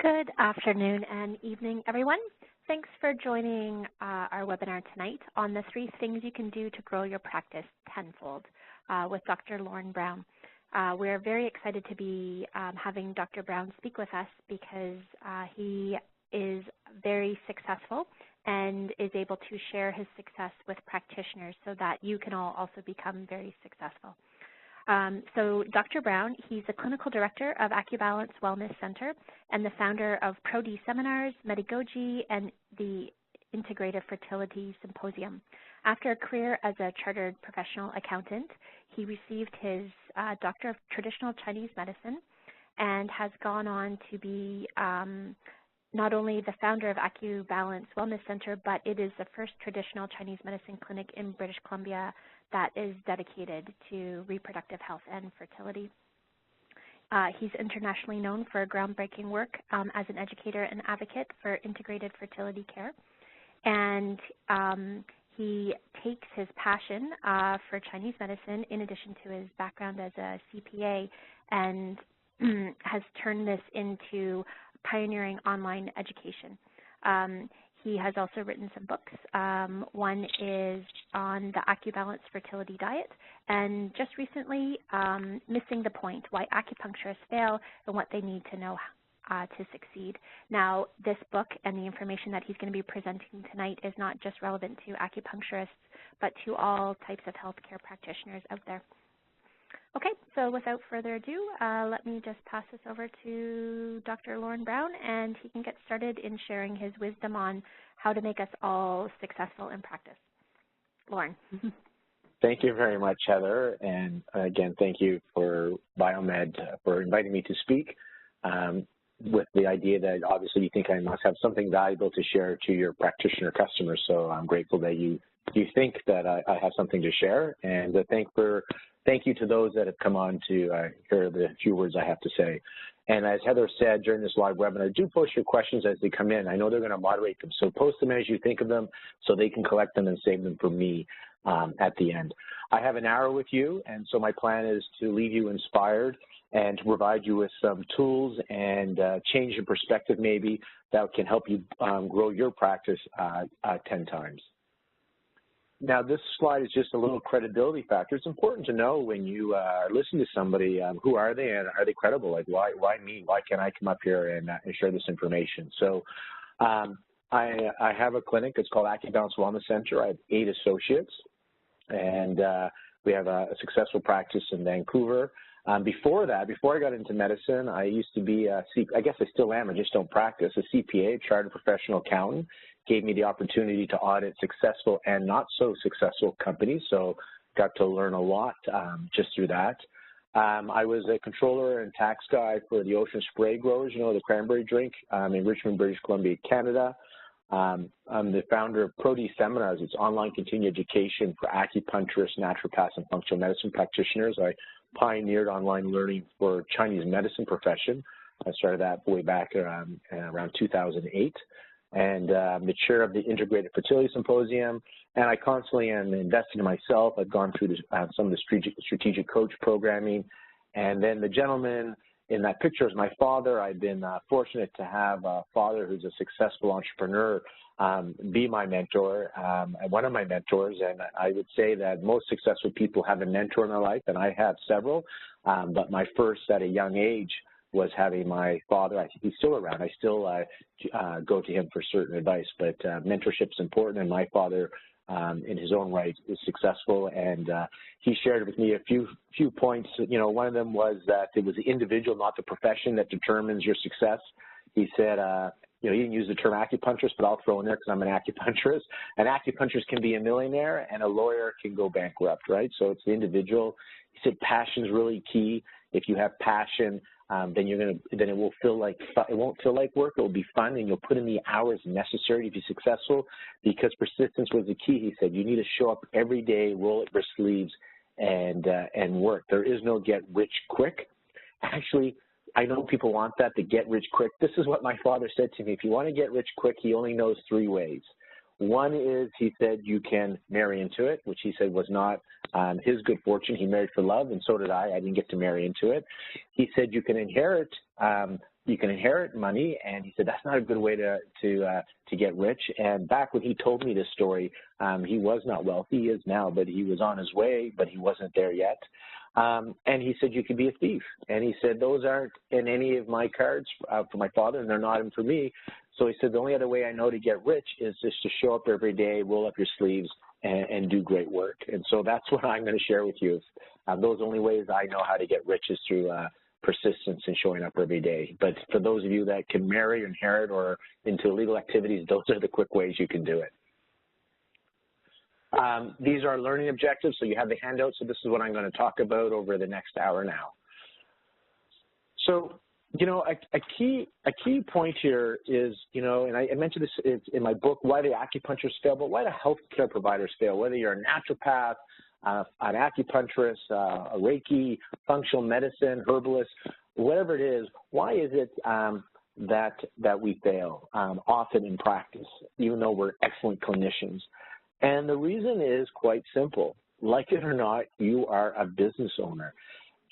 Good afternoon and evening, everyone. Thanks for joining our webinar tonight on the 3 things you can do to grow your practice tenfold with Dr. Lauren Brown. We're very excited to be having Dr. Brown speak with us because he is very successful and is able to share his success with practitioners so that you can all also become very successful. So Dr. Brown, he's the clinical director of AcuBalance Wellness Center and the founder of Pro-D Seminars, Medigoji, and the Integrative Fertility Symposium. After a career as a chartered professional accountant, he received his Doctor of Traditional Chinese Medicine and has gone on to be not only the founder of AcuBalance Wellness Center, but it is the first traditional Chinese medicine clinic in British Columbia that is dedicated to reproductive health and fertility. He's internationally known for groundbreaking work as an educator and advocate for integrated fertility care. And he takes his passion for Chinese medicine, in addition to his background as a CPA, and has turned this into pioneering online education. He has also written some books. One is on the AcuBalance fertility diet, and just recently, Missing the Point, Why Acupuncturists Fail and What They Need to Know to Succeed. Now, this book and the information that he's going to be presenting tonight is not just relevant to acupuncturists, but to all types of healthcare practitioners out there. Okay, so without further ado, let me just pass this over to Dr. Lauren Brown, and he can get started in sharing his wisdom on how to make us all successful in practice. Lauren. Thank you very much, Heather, and again, thank you for Biomed for inviting me to speak with the idea that obviously you think I must have something valuable to share to your practitioner customers, so I'm grateful that you think that I have something to share, and thank you to those that have come on to hear the few words I have to say. And as Heather said during this live webinar, do post your questions as they come in. I know they're going to moderate them, so post them as you think of them so they can collect them and save them for me at the end. I have an hour with you, and so my plan is to leave you inspired and to provide you with some tools and change in perspective maybe that can help you grow your practice 10 times. Now, this slide is just a little credibility factor. It's important to know when you are listening to somebody, who are they and are they credible? Like, why me? Why can't I come up here and share this information? So I have a clinic. It's called AcuBalance Wellness Center. I have 8 associates, and we have a successful practice in Vancouver. Before that, before I got into medicine, I used to be I guess I still am, I just don't practice, a CPA, chartered professional accountant. Gave me the opportunity to audit successful and not so successful companies, so got to learn a lot just through that. I was a controller and tax guy for the Ocean Spray Growers, you know, the cranberry drink in Richmond, British Columbia, Canada. I'm the founder of Pro-D Seminars. It's online continuing education for acupuncturists, naturopaths, and functional medicine practitioners. I pioneered online learning for Chinese medicine profession. I started that way back around 2008. And the chair of the Integrative Fertility Symposium, and I constantly am investing in myself. I've gone through some of the strategic coach programming, and then the gentleman in that picture is my father. I've been fortunate to have a father who's a successful entrepreneur be my mentor, one of my mentors, and I would say that most successful people have a mentor in their life, and I have several, but my first at a young age was having my father. I think he's still around. I still go to him for certain advice, but mentorship's important, and my father, in his own right, is successful, and he shared with me a few points. You know, one of them was that it was the individual, not the profession, that determines your success. He said, you know, he didn't use the term acupuncturist, but I'll throw in there because I'm an acupuncturist. An acupuncturist can be a millionaire, and a lawyer can go bankrupt, right? So it's the individual. He said passion is really key. If you have passion, then it will feel like it won't feel like work. It will be fun, and you'll put in the hours necessary to be successful. Because persistence was the key. He said you need to show up every day, roll up your sleeves, and work. There is no get rich quick. Actually, I know people want that, to get rich quick. This is what my father said to me. If you want to get rich quick, he only knows 3 ways. One is, he said, you can marry into it, which he said was not his good fortune. He married for love, and so did I. I didn't get to marry into it. He said you can inherit you can inherit money, and he said that's not a good way to get rich. And back when he told me this story, he was not wealthy. He is now, but he was on his way, but he wasn't there yet. And he said you could be a thief. And he said those aren't in any of my cards for my father, and they're not in for me. So he said the only other way I know to get rich is just to show up every day, roll up your sleeves, and do great work. And so that's what I'm going to share with you. Those only ways I know how to get rich is through persistence and showing up every day. But for those of you that can marry, inherit, or into illegal activities, those are the quick ways you can do it. These are learning objectives, so you have the handout. So this is what I'm going to talk about over the next hour now. So, you know, a key point here is, you know, and I mentioned this in my book, Why the Acupuncturists Fail, but why the healthcare providers fail, whether you're a naturopath, an acupuncturist, a Reiki, functional medicine, herbalist, whatever it is, why is it that we fail often in practice, even though we're excellent clinicians? And the reason is quite simple. Like it or not, you are a business owner.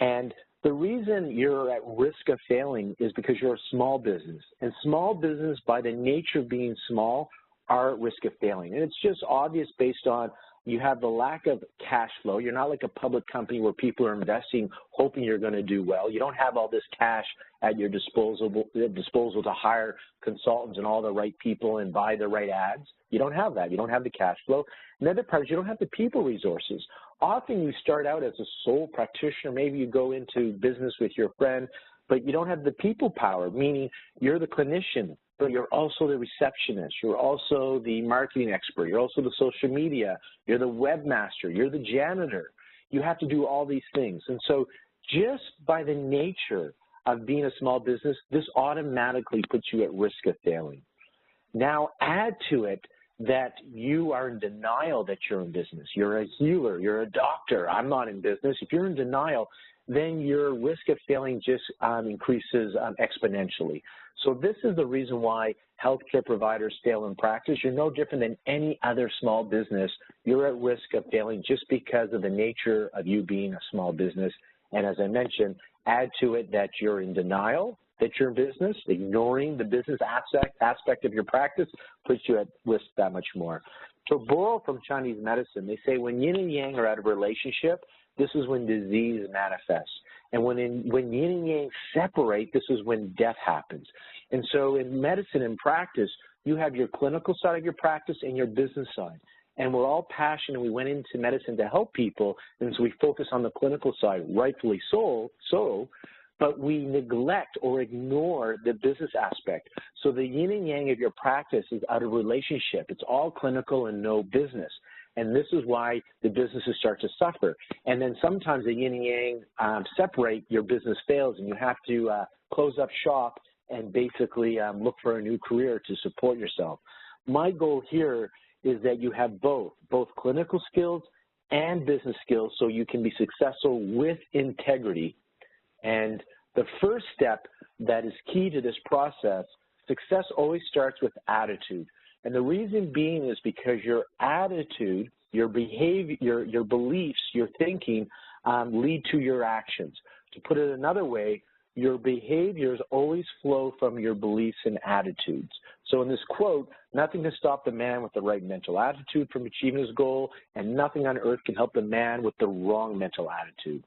And the reason you're at risk of failing is because you're a small business. And small business, by the nature of being small, are at risk of failing. And it's just obvious based on you have the lack of cash flow. You're not like a public company where people are investing, hoping you're going to do well. You don't have all this cash at your disposal to hire consultants and all the right people and buy the right ads. You don't have that. You don't have the cash flow. And the other part is you don't have the people resources. Often you start out as a sole practitioner. Maybe you go into business with your friend, but you don't have the people power, meaning you're the clinician, but you're also the receptionist. You're also the marketing expert. You're also the social media. You're the webmaster. You're the janitor. You have to do all these things. And so just by the nature of being a small business, this automatically puts you at risk of failing. Now add to it that you are in denial that you're in business. You're a healer. You're a doctor. I'm not in business. If you're in denial, then your risk of failing just increases exponentially. So this is the reason why healthcare providers fail in practice. You're no different than any other small business. You're at risk of failing just because of the nature of you being a small business. And as I mentioned, add to it that you're in denial that you're in business, ignoring the business aspect of your practice puts you at risk that much more. To borrow from Chinese medicine, they say when yin and yang are out of relationship, this is when disease manifests. And when yin and yang separate, this is when death happens. And so in medicine and practice, you have your clinical side of your practice and your business side. And we're all passionate. We went into medicine to help people, and so we focus on the clinical side, rightfully so, but we neglect or ignore the business aspect. So the yin and yang of your practice is out of relationship. It's all clinical and no business. And this is why the businesses start to suffer. And then sometimes the yin and yang separate, your business fails, and you have to close up shop and basically look for a new career to support yourself. My goal here is that you have both clinical skills and business skills so you can be successful with integrity. And the first step that is key to this process, success always starts with attitude. And the reason being is because your attitude, your behavior, your beliefs, your thinking lead to your actions. To put it another way, your behaviors always flow from your beliefs and attitudes. So in this quote, nothing can stop the man with the right mental attitude from achieving his goal, and nothing on earth can help the man with the wrong mental attitude.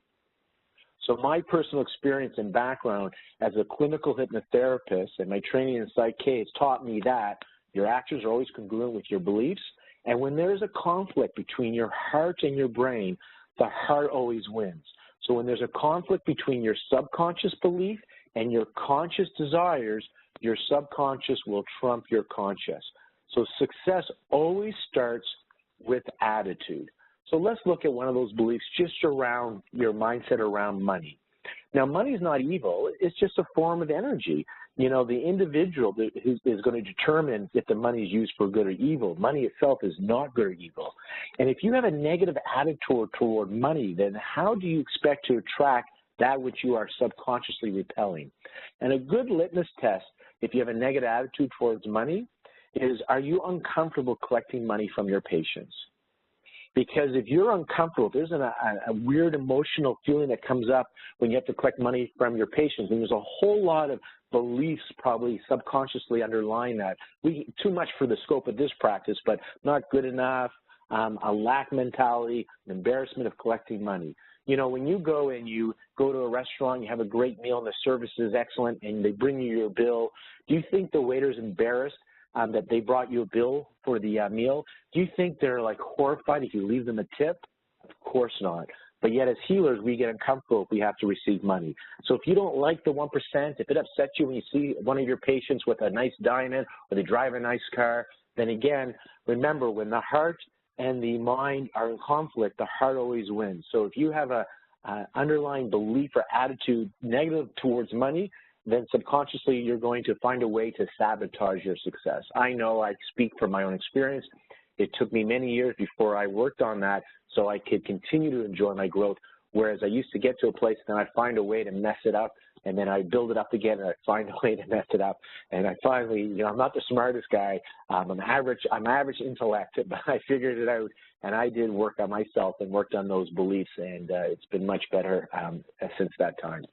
So my personal experience and background as a clinical hypnotherapist and my training in Psych-K has taught me that your actions are always congruent with your beliefs, and when there's a conflict between your heart and your brain, the heart always wins. So when there's a conflict between your subconscious belief and your conscious desires, your subconscious will trump your conscious. So success always starts with attitude. So let's look at one of those beliefs just around your mindset around money. Now, money is not evil. It's just a form of energy. You know, the individual is going to determine if the money is used for good or evil. Money itself is not good or evil. And if you have a negative attitude toward money, then how do you expect to attract that which you are subconsciously repelling? And a good litmus test, if you have a negative attitude towards money, is are you uncomfortable collecting money from your patients? Because if you're uncomfortable, there's a weird emotional feeling that comes up when you have to collect money from your patients. And there's a whole lot of beliefs probably subconsciously underlying that. Too much for the scope of this practice, but not good enough, a lack mentality, an embarrassment of collecting money. You know, when you go and you go to a restaurant, you have a great meal and the service is excellent and they bring you your bill, do you think the waiter's embarrassed that they brought you a bill for the meal? Do you think they're like horrified if you leave them a tip? Of course not. But yet as healers, we get uncomfortable if we have to receive money. So if you don't like the 1%, if it upsets you when you see one of your patients with a nice diamond or they drive a nice car, then again, remember, when the heart and the mind are in conflict, the heart always wins. So if you have a underlying belief or attitude negative towards money, then subconsciously you're going to find a way to sabotage your success. I know, I speak from my own experience. It took me many years before I worked on that so I could continue to enjoy my growth, whereas I used to get to a place and then I'd find a way to mess it up, and then I build it up again and I find a way to mess it up. And I finally, you know, I'm not the smartest guy. I'm average intellect, but I figured it out, and I did work on myself and worked on those beliefs, and it's been much better since that time.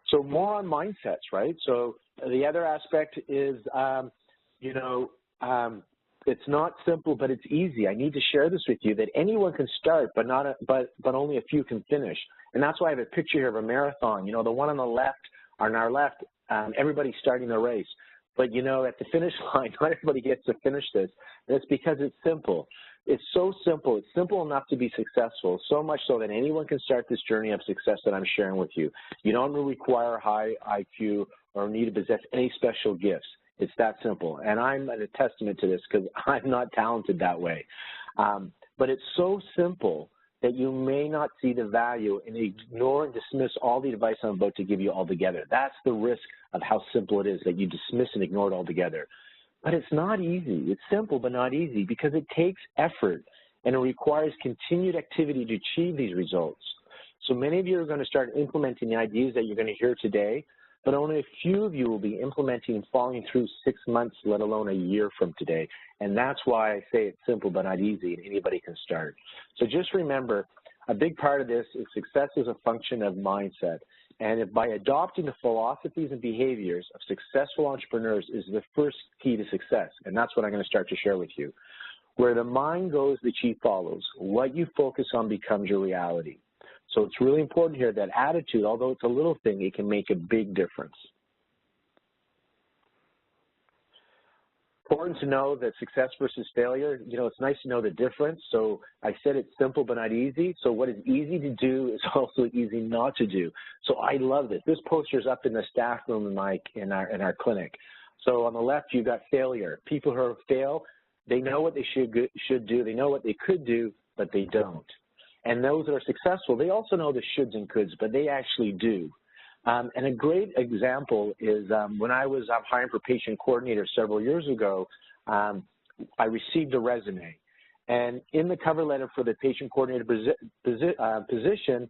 So more on mindsets, right? So the other aspect is, you know, it's not simple, but it's easy. I need to share this with you that anyone can start, but only a few can finish. And that's why I have a picture here of a marathon. You know, the one on the left, on our left, everybody's starting the race. But, you know, at the finish line, not everybody gets to finish this. And it's because it's simple. It's so simple. It's simple enough to be successful, so much so that anyone can start this journey of success that I'm sharing with you. You don't require a high IQ or need to possess any special gifts. It's that simple. And I'm a testament to this because I'm not talented that way. But it's so simple that you may not see the value and ignore and dismiss all the advice I'm about to give you altogether. That's the risk of how simple it is, that you dismiss and ignore it altogether. But it's not easy. It's simple but not easy because it takes effort and it requires continued activity to achieve these results. So many of you are going to start implementing the ideas that you're going to hear today, but only a few of you will be implementing and following through 6 months, let alone a year from today. And that's why I say it's simple but not easy, and anybody can start. So just remember, a big part of this is success is a function of mindset. And if by adopting the philosophies and behaviors of successful entrepreneurs is the first key to success, and that's what I'm going to start to share with you. Where the mind goes, the chi follows. What you focus on becomes your reality. So it's really important here that attitude, although it's a little thing, it can make a big difference. Important to know that success versus failure, you know, it's nice to know the difference. So I said it's simple but not easy. So what is easy to do is also easy not to do. So I love this. This poster is up in the staff room in our clinic. So on the left, you've got failure. People who fail, they know what they should do. They know what they could do, but they don't. And those that are successful, they also know the shoulds and coulds, but they actually do. And a great example is when I was hiring for patient coordinator several years ago, I received a resume. And in the cover letter for the patient coordinator position,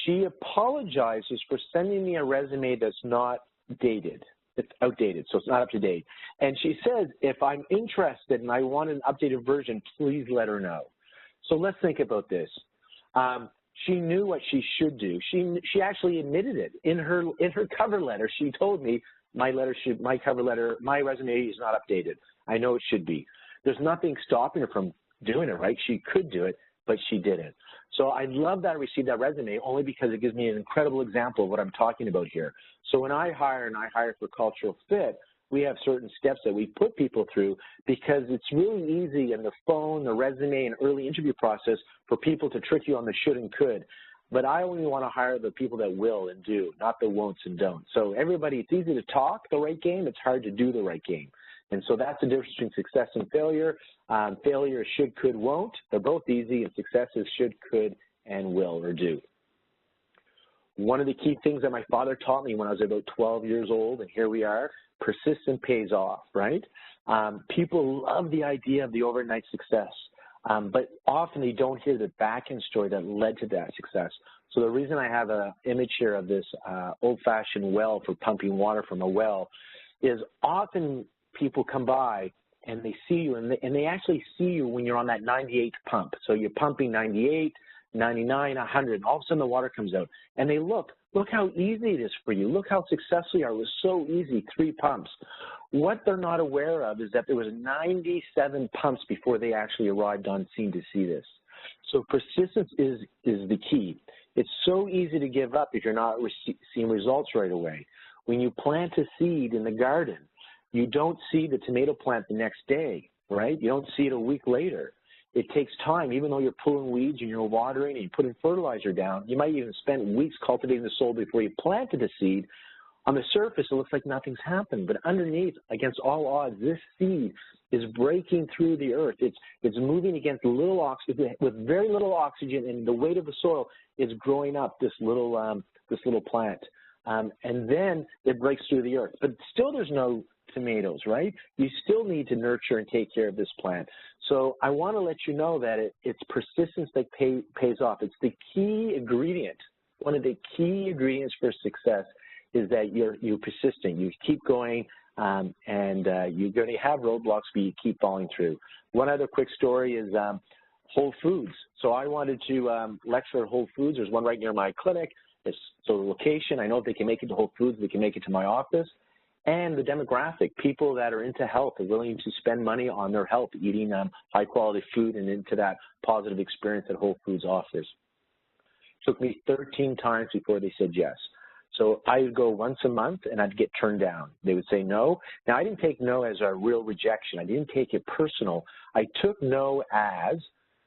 she apologizes for sending me a resume that's not dated. It's outdated, so it's not up to date. And she says, if I'm interested and I want an updated version, please let her know. So let's think about this. She knew what she should do. She actually admitted it in her cover letter. She told me my resume is not updated. I know it should be. There's nothing stopping her from doing it, right? She could do it, but she didn't. So I love that I received that resume only because it gives me an incredible example of what I'm talking about here. So when I hire for cultural fit, we have certain steps that we put people through because it's really easy in the phone, the resume, and early interview process for people to trick you on the should and could. But I only want to hire the people that will and do, not the won'ts and don'ts. So everybody, it's easy to talk the right game. It's hard to do the right game. And so that's the difference between success and failure. Failure is should, could, won't. They're both easy, and success is should, could, and will or do. One of the key things that my father taught me when I was about 12 years old, and here we are, persistence pays off, right? People love the idea of the overnight success, but often they don't hear the back-end story that led to that success. So the reason I have an image here of this old-fashioned well for pumping water from a well is often people come by and they see you, and they actually see you when you're on that 98th pump. So you're pumping 98, 99, 100, and all of a sudden the water comes out. And they look how easy it is for you. Look how successful you are. It was so easy, 3 pumps. What they're not aware of is that there was 97 pumps before they actually arrived on scene to see this. So persistence is the key. It's so easy to give up if you're not seeing results right away. When you plant a seed in the garden, you don't see the tomato plant the next day, right? You don't see it a week later. It takes time. Even though you're pulling weeds and you're watering and you're putting fertilizer down, you might even spend weeks cultivating the soil before you planted the seed. On the surface, it looks like nothing's happened, but underneath, against all odds, this seed is breaking through the earth. It's moving against little oxygen, with very little oxygen, and the weight of the soil is growing up this little plant. And then it breaks through the earth. But still there's no tomatoes, right? You still need to nurture and take care of this plant. So I want to let you know that it's persistence that pays off. It's the key ingredient. One of the key ingredients for success is that you're persistent. You keep going, and you're going to have roadblocks, but you keep following through. One other quick story is Whole Foods. So I wanted to lecture at Whole Foods. There's one right near my clinic. So the location, I know if they can make it to Whole Foods, they can make it to my office. And the demographic, people that are into health are willing to spend money on their health, eating high-quality food and into that positive experience that Whole Foods offers. It took me 13 times before they said yes. So I would go once a month, and I'd get turned down. They would say no. Now, I didn't take no as a real rejection. I didn't take it personal. I took no as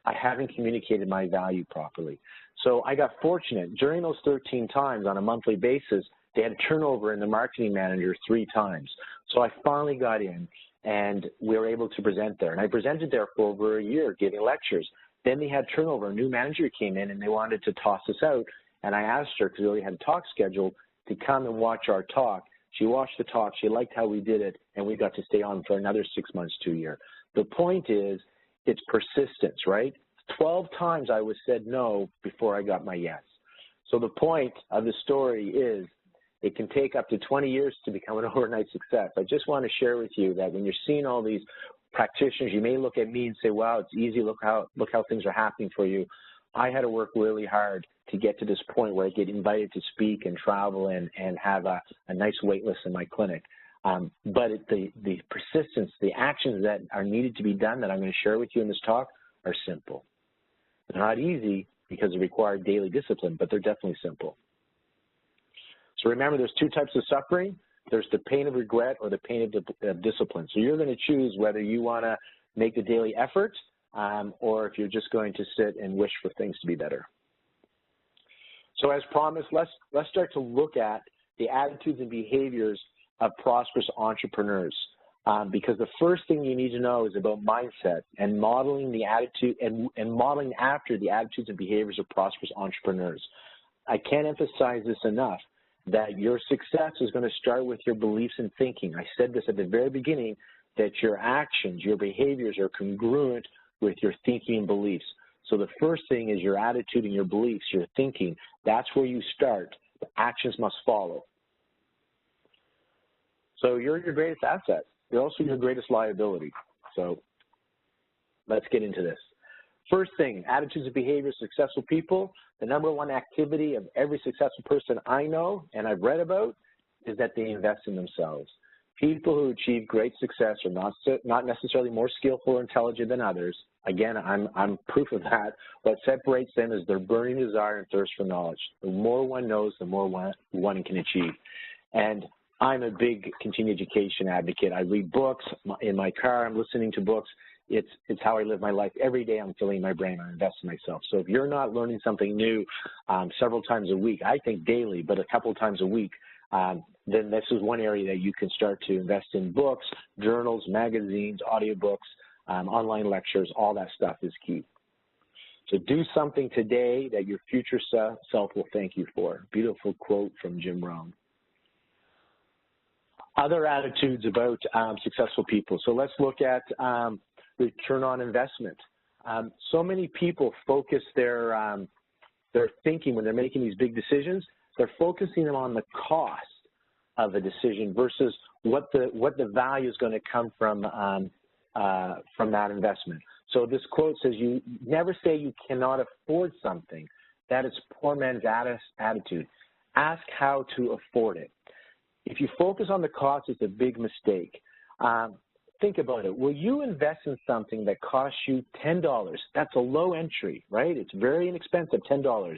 I haven't communicated my value properly. So I got fortunate. During those 13 times on a monthly basis, they had a turnover in the marketing manager 3 times. So I finally got in, and we were able to present there. And I presented there for over a year, giving lectures. Then they had turnover. A new manager came in, and they wanted to toss us out. And I asked her, because we already had a talk scheduled, to come and watch our talk. She watched the talk. She liked how we did it, and we got to stay on for another 6 months to a year. The point is, it's persistence, right? 12 times I was said no before I got my yes. So the point of the story is, it can take up to 20 years to become an overnight success. I just want to share with you that when you're seeing all these practitioners, you may look at me and say, wow, it's easy, look how things are happening for you. I had to work really hard to get to this point where I get invited to speak and travel and have a nice wait list in my clinic. But the persistence, the actions that are needed to be done that I'm going to share with you in this talk are simple. They're not easy because they require daily discipline, but they're definitely simple. So remember, there's 2 types of suffering. There's the pain of regret or the pain of discipline. So you're going to choose whether you want to make the daily effort or if you're just going to sit and wish for things to be better. So as promised, let's start to look at the attitudes and behaviors of prosperous entrepreneurs. Because the first thing you need to know is about mindset and modeling the attitude and modeling after the attitudes and behaviors of prosperous entrepreneurs. I can't emphasize this enough, that your success is going to start with your beliefs and thinking. I said this at the very beginning, that your actions, your behaviors are congruent with your thinking and beliefs. So the first thing is your attitude and your beliefs, your thinking. That's where you start. The actions must follow. So you're your greatest asset. You're also your greatest liability. So let's get into this. First thing, attitudes and behaviors of successful people. The #1 activity of every successful person I know and I've read about is that they invest in themselves. People who achieve great success are not necessarily more skillful or intelligent than others. Again, I'm proof of that. What separates them is their burning desire and thirst for knowledge. The more one knows, the more one can achieve. And I'm a big continuing education advocate. I read books in my car. I'm listening to books. It's how I live my life. Every day I'm filling my brain. I invest in myself. So if you're not learning something new several times a week, I think daily, but a couple of times a week, then this is one area that you can start to invest in. Books, journals, magazines, audiobooks, online lectures, all that stuff is key. So do something today that your future self will thank you for. Beautiful quote from Jim Rohn. Other attitudes about successful people. So let's look at return on investment. So many people focus their thinking when they're making these big decisions. They're focusing on the cost of a decision versus what the value is going to come from that investment. So this quote says, you never say you cannot afford something. That is poor man's attitude. Ask how to afford it. If you focus on the cost, it's a big mistake. Think about it. Will you invest in something that costs you $10? That's a low entry, right? It's very inexpensive, $10.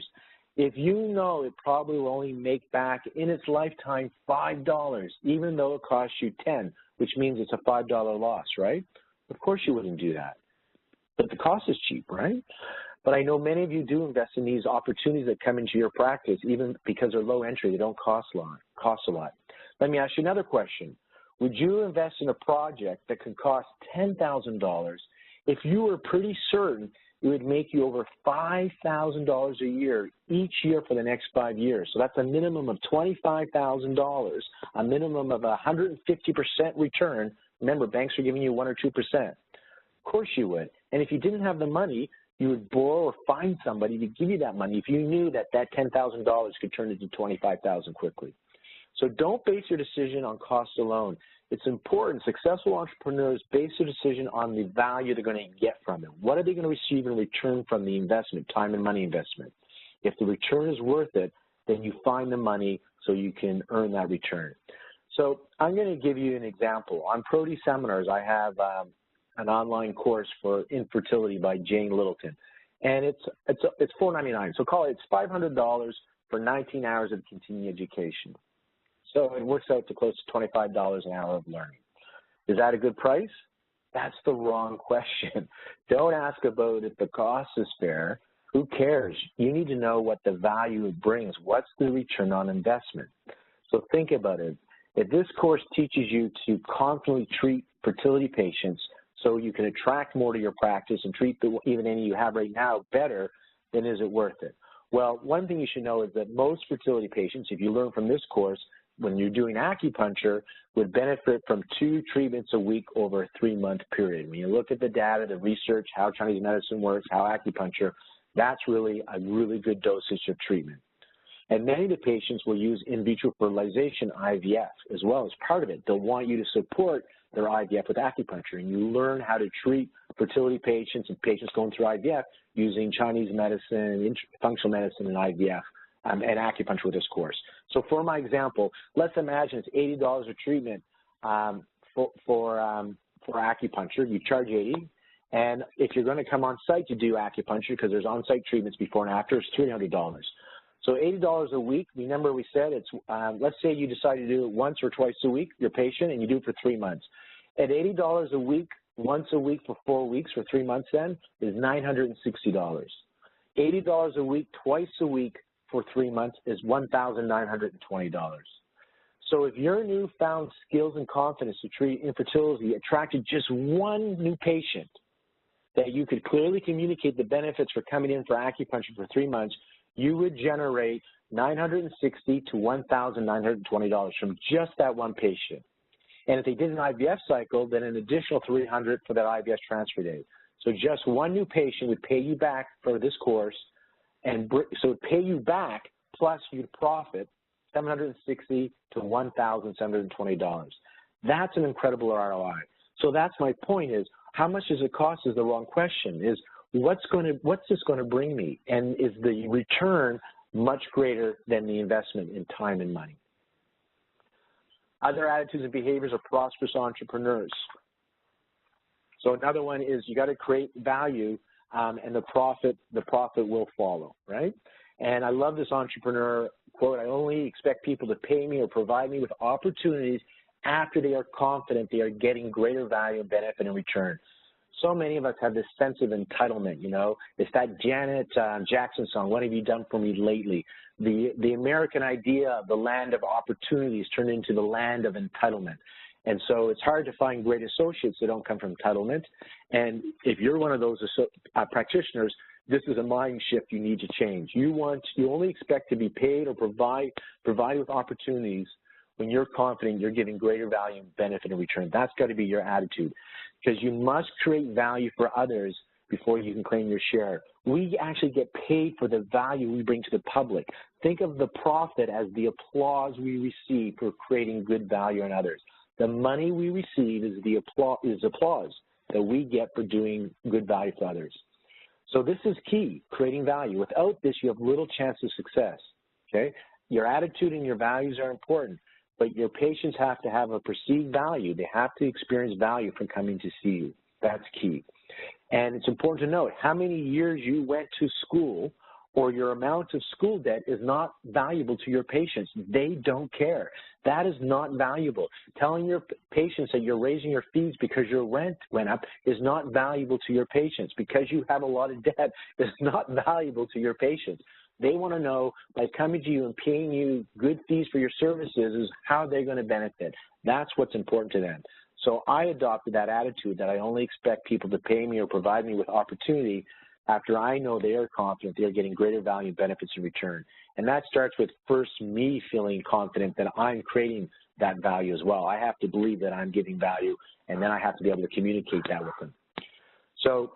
If you know it probably will only make back in its lifetime $5, even though it costs you $10, which means it's a $5 loss, right? Of course you wouldn't do that. But the cost is cheap, right? But I know many of you do invest in these opportunities that come into your practice, even because they're low entry, they don't cost a lot. Let me ask you another question. Would you invest in a project that could cost $10,000 if you were pretty certain it would make you over $5,000 a year each year for the next 5 years? So that's a minimum of $25,000, a minimum of 150% return. Remember, banks are giving you 1 or 2%. Of course you would. And if you didn't have the money, you would borrow or find somebody to give you that money if you knew that that $10,000 could turn into $25,000 quickly. So don't base your decision on cost alone. It's important. Successful entrepreneurs base their decision on the value they're going to get from it. What are they going to receive in return from the investment, time and money investment? If the return is worth it, then you find the money so you can earn that return. So I'm going to give you an example. On Prody Seminars, I have an online course for infertility by Jane Littleton, and it's $4.99. So call it, it's $500 for 19 hours of continuing education. So it works out to close to $25 an hour of learning. Is that a good price? That's the wrong question. Don't ask about if the cost is fair. Who cares? You need to know what the value it brings. What's the return on investment? So think about it. If this course teaches you to confidently treat fertility patients so you can attract more to your practice and treat even any you have right now better, then is it worth it? Well, one thing you should know is that most fertility patients, if you learn from this course, when you're doing acupuncture, would benefit from 2 treatments a week over a 3-month period. When you look at the data, the research, how Chinese medicine works, how acupuncture, that's really a really good dosage of treatment. And many of the patients will use in vitro fertilization, IVF, as well as part of it. They'll want you to support their IVF with acupuncture, and you learn how to treat fertility patients and patients going through IVF using Chinese medicine, functional medicine, and IVF. And acupuncture with this course. So for my example, let's imagine it's $80 a treatment for acupuncture. You charge $80, and if you're going to come on site to do acupuncture, because there's on-site treatments before and after, it's $300. So $80 a week. Remember we said it's, let's say you decide to do it once or twice a week, your patient, and you do it for 3 months. At $80 a week, once a week for 4 weeks for 3 months then is $960. $80 a week, twice a week, for 3 months is $1,920. So if your newfound skills and confidence to treat infertility attracted just one new patient that you could clearly communicate the benefits for coming in for acupuncture for 3 months, you would generate $960 to $1,920 from just that one patient. And if they did an IVF cycle, then an additional $300 for that IVF transfer day. So just one new patient would pay you back for this course, and so it would pay you back, plus you'd profit $760 to $1,720. That's an incredible ROI. So that's my point is, how much does it cost is the wrong question, is what's this going to bring me? And is the return much greater than the investment in time and money? Other attitudes and behaviors of prosperous entrepreneurs. So another one is you got to create value, and the profit will follow, right? And I love this entrepreneur quote, I only expect people to pay me or provide me with opportunities after they are confident they are getting greater value and benefit in return. So many of us have this sense of entitlement, you know. It's that Janet Jackson song, what have you done for me lately? The American idea of the land of opportunities turned into the land of entitlement. And so it's hard to find great associates that don't come from entitlement. And if you're one of those practitioners, this is a mind shift you need to change. You only expect to be paid or provided with opportunities when you're confident you're giving greater value and benefit in return. That's got to be your attitude, because you must create value for others before you can claim your share. We actually get paid for the value we bring to the public. Think of the profit as the applause we receive for creating good value in others. The money we receive is applause. that we get for doing good value for others. So this is key, creating value. Without this, you have little chance of success, okay? Your attitude and your values are important, but your patients have to have a perceived value. They have to experience value from coming to see you. That's key. And it's important to note how many years you went to school or your amount of school debt is not valuable to your patients. They don't care. That is not valuable. Telling your patients that you're raising your fees because your rent went up is not valuable to your patients. Because you have a lot of debt is not valuable to your patients. They want to know, by coming to you and paying you good fees for your services, is how they're going to benefit. That's what's important to them. So I adopted that attitude that I only expect people to pay me or provide me with opportunity after I know they are confident they are getting greater value and benefits in return. And that starts with first me feeling confident that I'm creating that value as well. I have to believe that I'm giving value, and then I have to be able to communicate that with them. So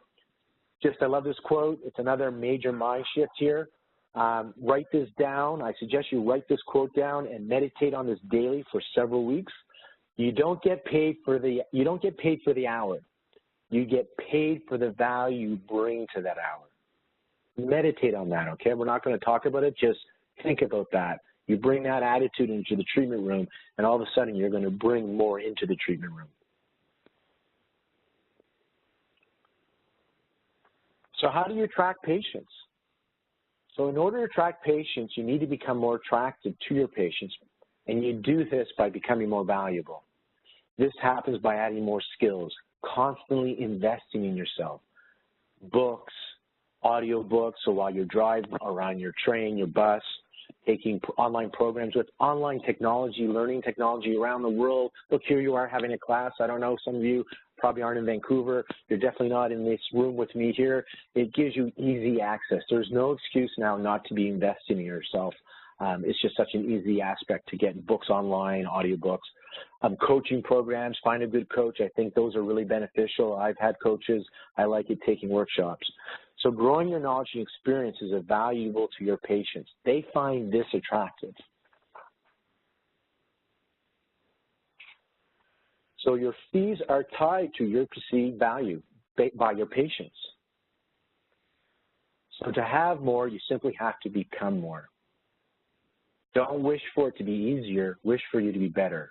I love this quote. It's another major mind shift here. Write this down. I suggest you write this quote down and meditate on this daily for several weeks. You don't get paid for the hour. You get paid for the value you bring to that hour. Meditate on that, okay? We're not going to talk about it. Just think about that. You bring that attitude into the treatment room, and all of a sudden you're going to bring more into the treatment room. So how do you attract patients? So in order to attract patients, you need to become more attractive to your patients, and you do this by becoming more valuable. This happens by adding more skills, constantly investing in yourself. Books, audio books, so while you're driving around your train, your bus, taking online programs with online technology, learning technology around the world. Look, here you are having a class. I don't know, some of you probably aren't in Vancouver. You're definitely not in this room with me here. It gives you easy access. There's no excuse now not to be investing in yourself. It's just such an easy aspect to get books online, audiobooks. Coaching programs, find a good coach. I think those are really beneficial. I've had coaches. I like it, taking workshops. So growing your knowledge and experience is valuable to your patients. They find this attractive. So your fees are tied to your perceived value by your patients. So to have more, you simply have to become more. Don't wish for it to be easier, wish for you to be better.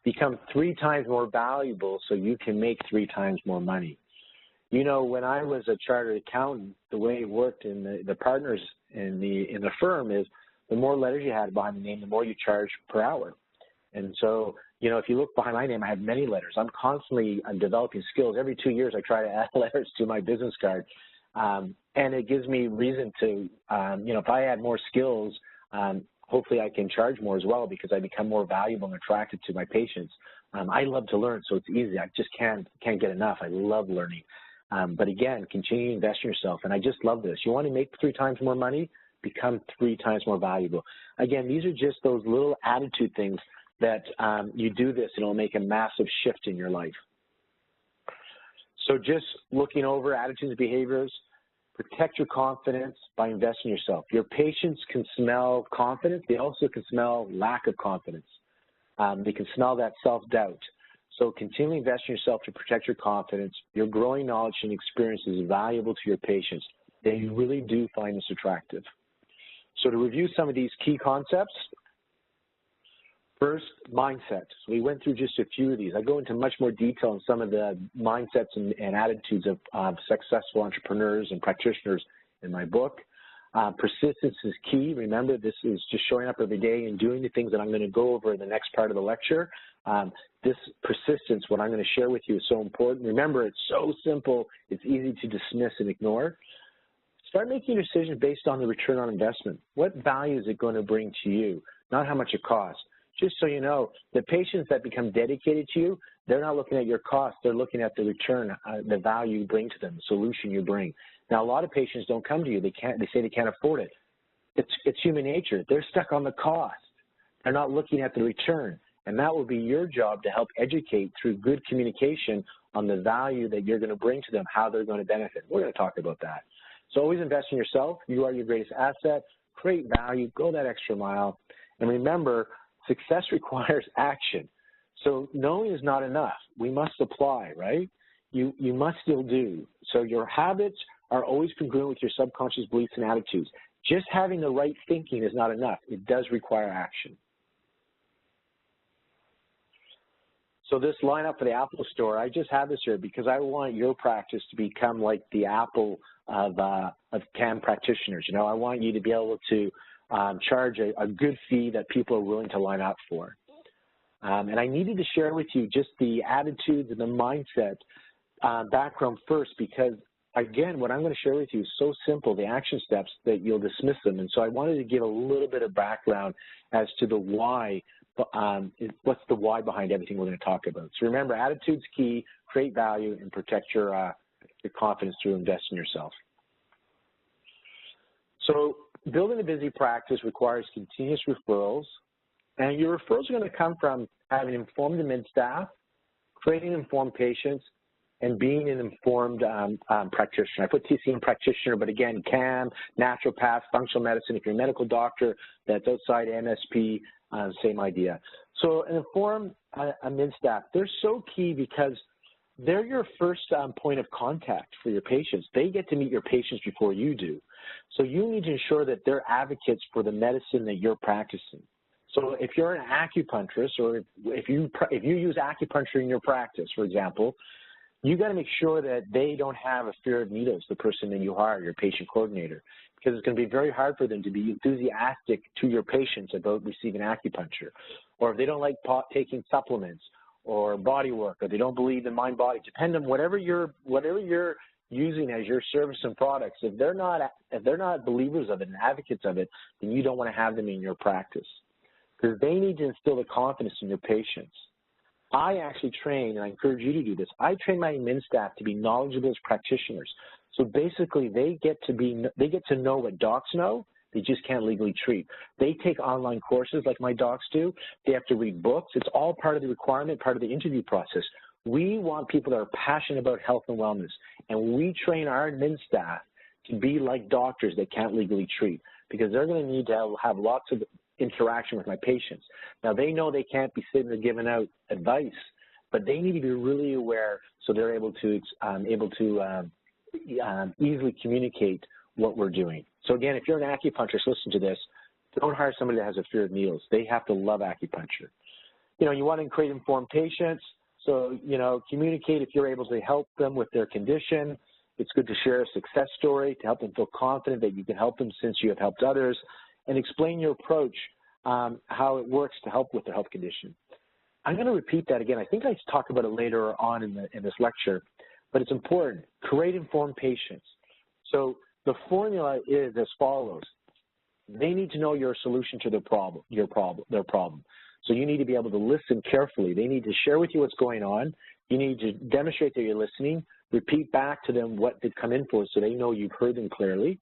Become 3 times more valuable so you can make 3 times more money. You know, when I was a chartered accountant, the way it worked in the partners in the firm is the more letters you had behind the name, the more you charge per hour. And so, you know, if you look behind my name, I have many letters. I'm developing skills. Every 2 years, I try to add letters to my business card. And it gives me reason to, you know, if I add more skills, hopefully I can charge more as well because I become more valuable and attracted to my patients. I love to learn, so it's easy. I just can't get enough. I love learning. But again, continue to invest in yourself. And I just love this. You want to make 3 times more money? Become 3 times more valuable. Again, these are just those little attitude things that you do this and it'll make a massive shift in your life. So just looking over attitudes and behaviors, protect your confidence by investing in yourself. Your patients can smell confidence. They also can smell lack of confidence. They can smell that self-doubt. So continually invest in yourself to protect your confidence. Your growing knowledge and experience is valuable to your patients. They really do find this attractive. So to review some of these key concepts, first, mindset. So we went through just a few of these. I go into much more detail on some of the mindsets and attitudes of successful entrepreneurs and practitioners in my book. Persistence is key. Remember, this is just showing up every day and doing the things that I'm going to go over in the next part of the lecture. This persistence, what I'm going to share with you, is so important. Remember, it's so simple. It's easy to dismiss and ignore. Start making decisions based on the return on investment. What value is it going to bring to you, not how much it costs? Just so you know, the patients that become dedicated to you, they're not looking at your cost. They're looking at the return, the value you bring to them, the solution you bring. Now, a lot of patients don't come to you. They say they can't afford it. It's human nature. They're stuck on the cost. They're not looking at the return. And that will be your job to help educate through good communication on the value that you're going to bring to them, how they're going to benefit. We're going to talk about that. So always invest in yourself. You are your greatest asset. Create value. Go that extra mile. And remember, success requires action. So knowing is not enough. We must apply, right? you must still do. So your habits are always congruent with your subconscious beliefs and attitudes. Just having the right thinking is not enough. It does require action. So this lineup for the Apple Store, I just have this here because I want your practice to become like the Apple of CAM practitioners. You know, I want you to be able to charge a good fee that people are willing to line up for. And I needed to share with you just the attitudes and the mindset background first because, again, what I'm going to share with you is so simple, the action steps, that you'll dismiss them. And so I wanted to give a little bit of background as to the why, what's the why behind everything we're going to talk about. So remember, attitude's key, create value, and protect your confidence through investing in yourself. So building a busy practice requires continuous referrals, and your referrals are going to come from having informed admin staff, creating informed patients, and being an informed practitioner. I put TCM practitioner, but again, CAM, naturopath, functional medicine. If you're a medical doctor that's outside MSP, same idea. So an informed admin staff, they're so key because they're your first point of contact for your patients. They get to meet your patients before you do. So you need to ensure that they're advocates for the medicine that you're practicing. So if you're an acupuncturist or if you use acupuncture in your practice, for example, you got to make sure that they don't have a fear of needles, the person that you hire, your patient coordinator, because it's going to be very hard for them to be enthusiastic to your patients about receiving acupuncture. Or if they don't like taking supplements or body work, or they don't believe in mind-body, depend on whatever you're using as your service and products. If they're not believers of it and advocates of it, then you don't want to have them in your practice because they need to instill the confidence in your patients. I actually train, and I encourage you to do this, I train my admin staff to be knowledgeable as practitioners. So basically they get to know what docs know, they just can't legally treat. They take online courses like my docs do. They have to read books. It's all part of the requirement, part of the interview process. We want people that are passionate about health and wellness, and we train our admin staff to be like doctors that can't legally treat because they're going to need to have lots of interaction with my patients. Now, they know they can't be sitting there giving out advice, but they need to be really aware so they're able to easily communicate what we're doing. So again, if you're an acupuncturist, listen to this. Don't hire somebody that has a fear of needles. They have to love acupuncture. You know, you want to create informed patients. So, you know, communicate if you're able to help them with their condition. It's good to share a success story to help them feel confident that you can help them since you have helped others, and explain your approach, how it works to help with their health condition. I'm going to repeat that again. I think I talk about it later on in this lecture, but it's important. Create informed patients. So the formula is as follows. They need to know your solution to their problem. So you need to be able to listen carefully. They need to share with you what's going on. You need to demonstrate that you're listening. Repeat back to them what they've come in for so they know you've heard them clearly.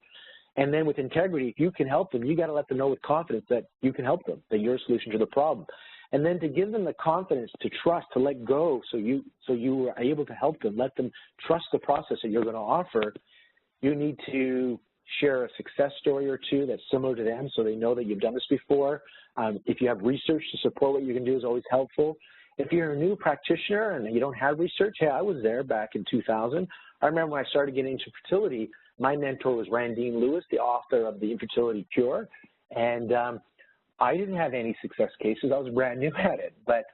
And then with integrity, if you can help them, you got to let them know with confidence that you can help them, that you're a solution to the problem. And then to give them the confidence to trust, to let go so you are able to help them, let them trust the process that you're going to offer, you need to share a success story or two that's similar to them so they know that you've done this before. If you have research to support what you can do is always helpful. If you're a new practitioner and you don't have research, hey, I was there back in 2000. I remember when I started getting into fertility, my mentor was Randine Lewis, the author of The Infertility Cure, and I didn't have any success cases. I was brand new at it, but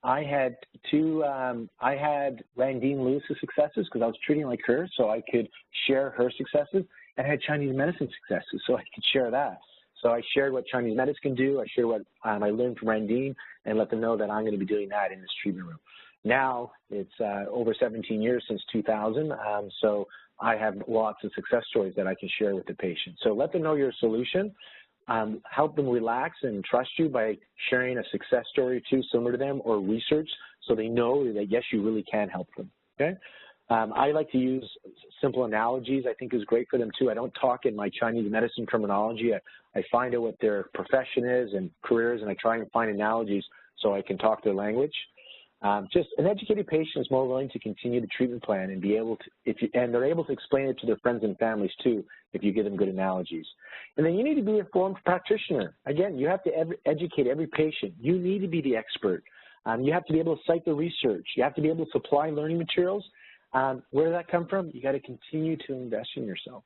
I had I had Randine Lewis's successes because I was treating like her, so I could share her successes, and I had Chinese medicine successes, so I could share that. So I shared what Chinese medicine can do. I shared what I learned from Randine and let them know that I'm going to be doing that in this treatment room. Now, it's over 17 years since 2000, so I have lots of success stories that I can share with the patient. So let them know your solution. Help them relax and trust you by sharing a success story or two similar to them or research so they know that, yes, you really can help them, okay? I like to use simple analogies. I think is great for them, too. I don't talk in my Chinese medicine terminology. I find out what their profession is and careers, and I try and find analogies so I can talk their language. Just an educated patient is more willing to continue the treatment plan and be able to, and they're able to explain it to their friends and families too, if you give them good analogies. And then you need to be an informed practitioner. Again, you have to educate every patient. You need to be the expert. You have to be able to cite the research. You have to be able to supply learning materials. Where did that come from? You got to continue to invest in yourself.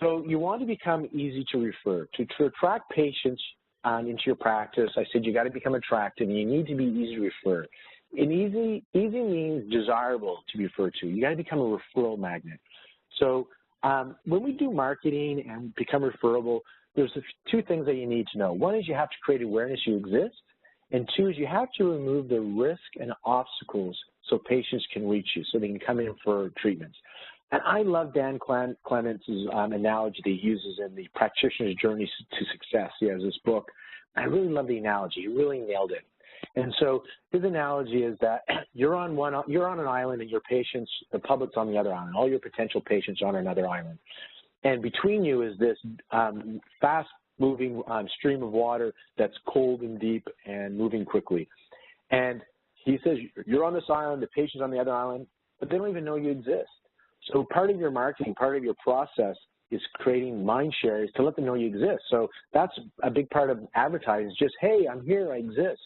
So you want to become easy to refer. To attract patients into your practice, I said you got to become attractive, and you need to be easy to refer. And easy means desirable to be referred to. You got to become a referral magnet. So when we do marketing and become referable, there's two things that you need to know. One is you have to create awareness you exist, and two is you have to remove the risk and obstacles so patients can reach you, so they can come in for treatments. And I love Dan Clement's analogy that he uses in the Practitioner's Journey to Success. He has this book. I really love the analogy. He really nailed it. And so his analogy is that you're on an island, and your patients, the public's on the other island. All your potential patients are on another island. And between you is this fast-moving stream of water that's cold and deep and moving quickly. And he says, you're on this island, the patient's on the other island, but they don't even know you exist. So part of your marketing, part of your process is creating mind shares to let them know you exist. So that's a big part of advertising is just, hey, I'm here, I exist.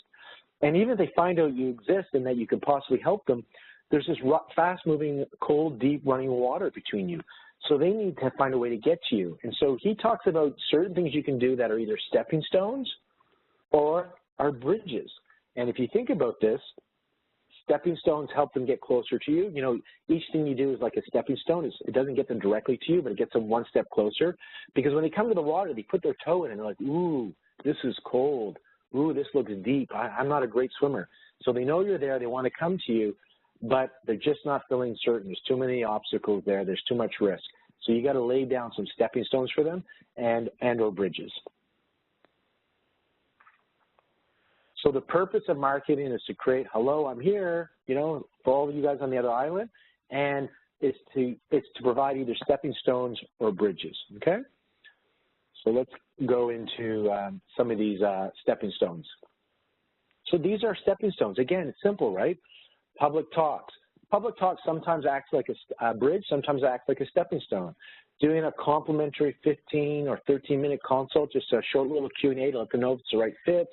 And even if they find out you exist and that you could possibly help them, there's this fast-moving, cold, deep running water between you. So they need to find a way to get to you. And so he talks about certain things you can do that are either stepping stones or are bridges. And if you think about this, stepping stones help them get closer to you. You know, each thing you do is like a stepping stone. It doesn't get them directly to you, but it gets them one step closer. Because when they come to the water, they put their toe in and they're like, ooh, this is cold. Ooh, this looks deep. I'm not a great swimmer. So they know you're there. They want to come to you, but they're just not feeling certain. There's too many obstacles there. There's too much risk. So you got to lay down some stepping stones for them and or bridges. So the purpose of marketing is to create, hello, I'm here, you know, for all of you guys on the other island, and it's to provide either stepping stones or bridges, okay? So let's go into some of these stepping stones. So these are stepping stones. Again, it's simple, right? Public talks. Public talks sometimes acts like a bridge, sometimes acts like a stepping stone. Doing a complimentary 15 or 13-minute consult, just a short little Q&A to let them know if it's the right fit.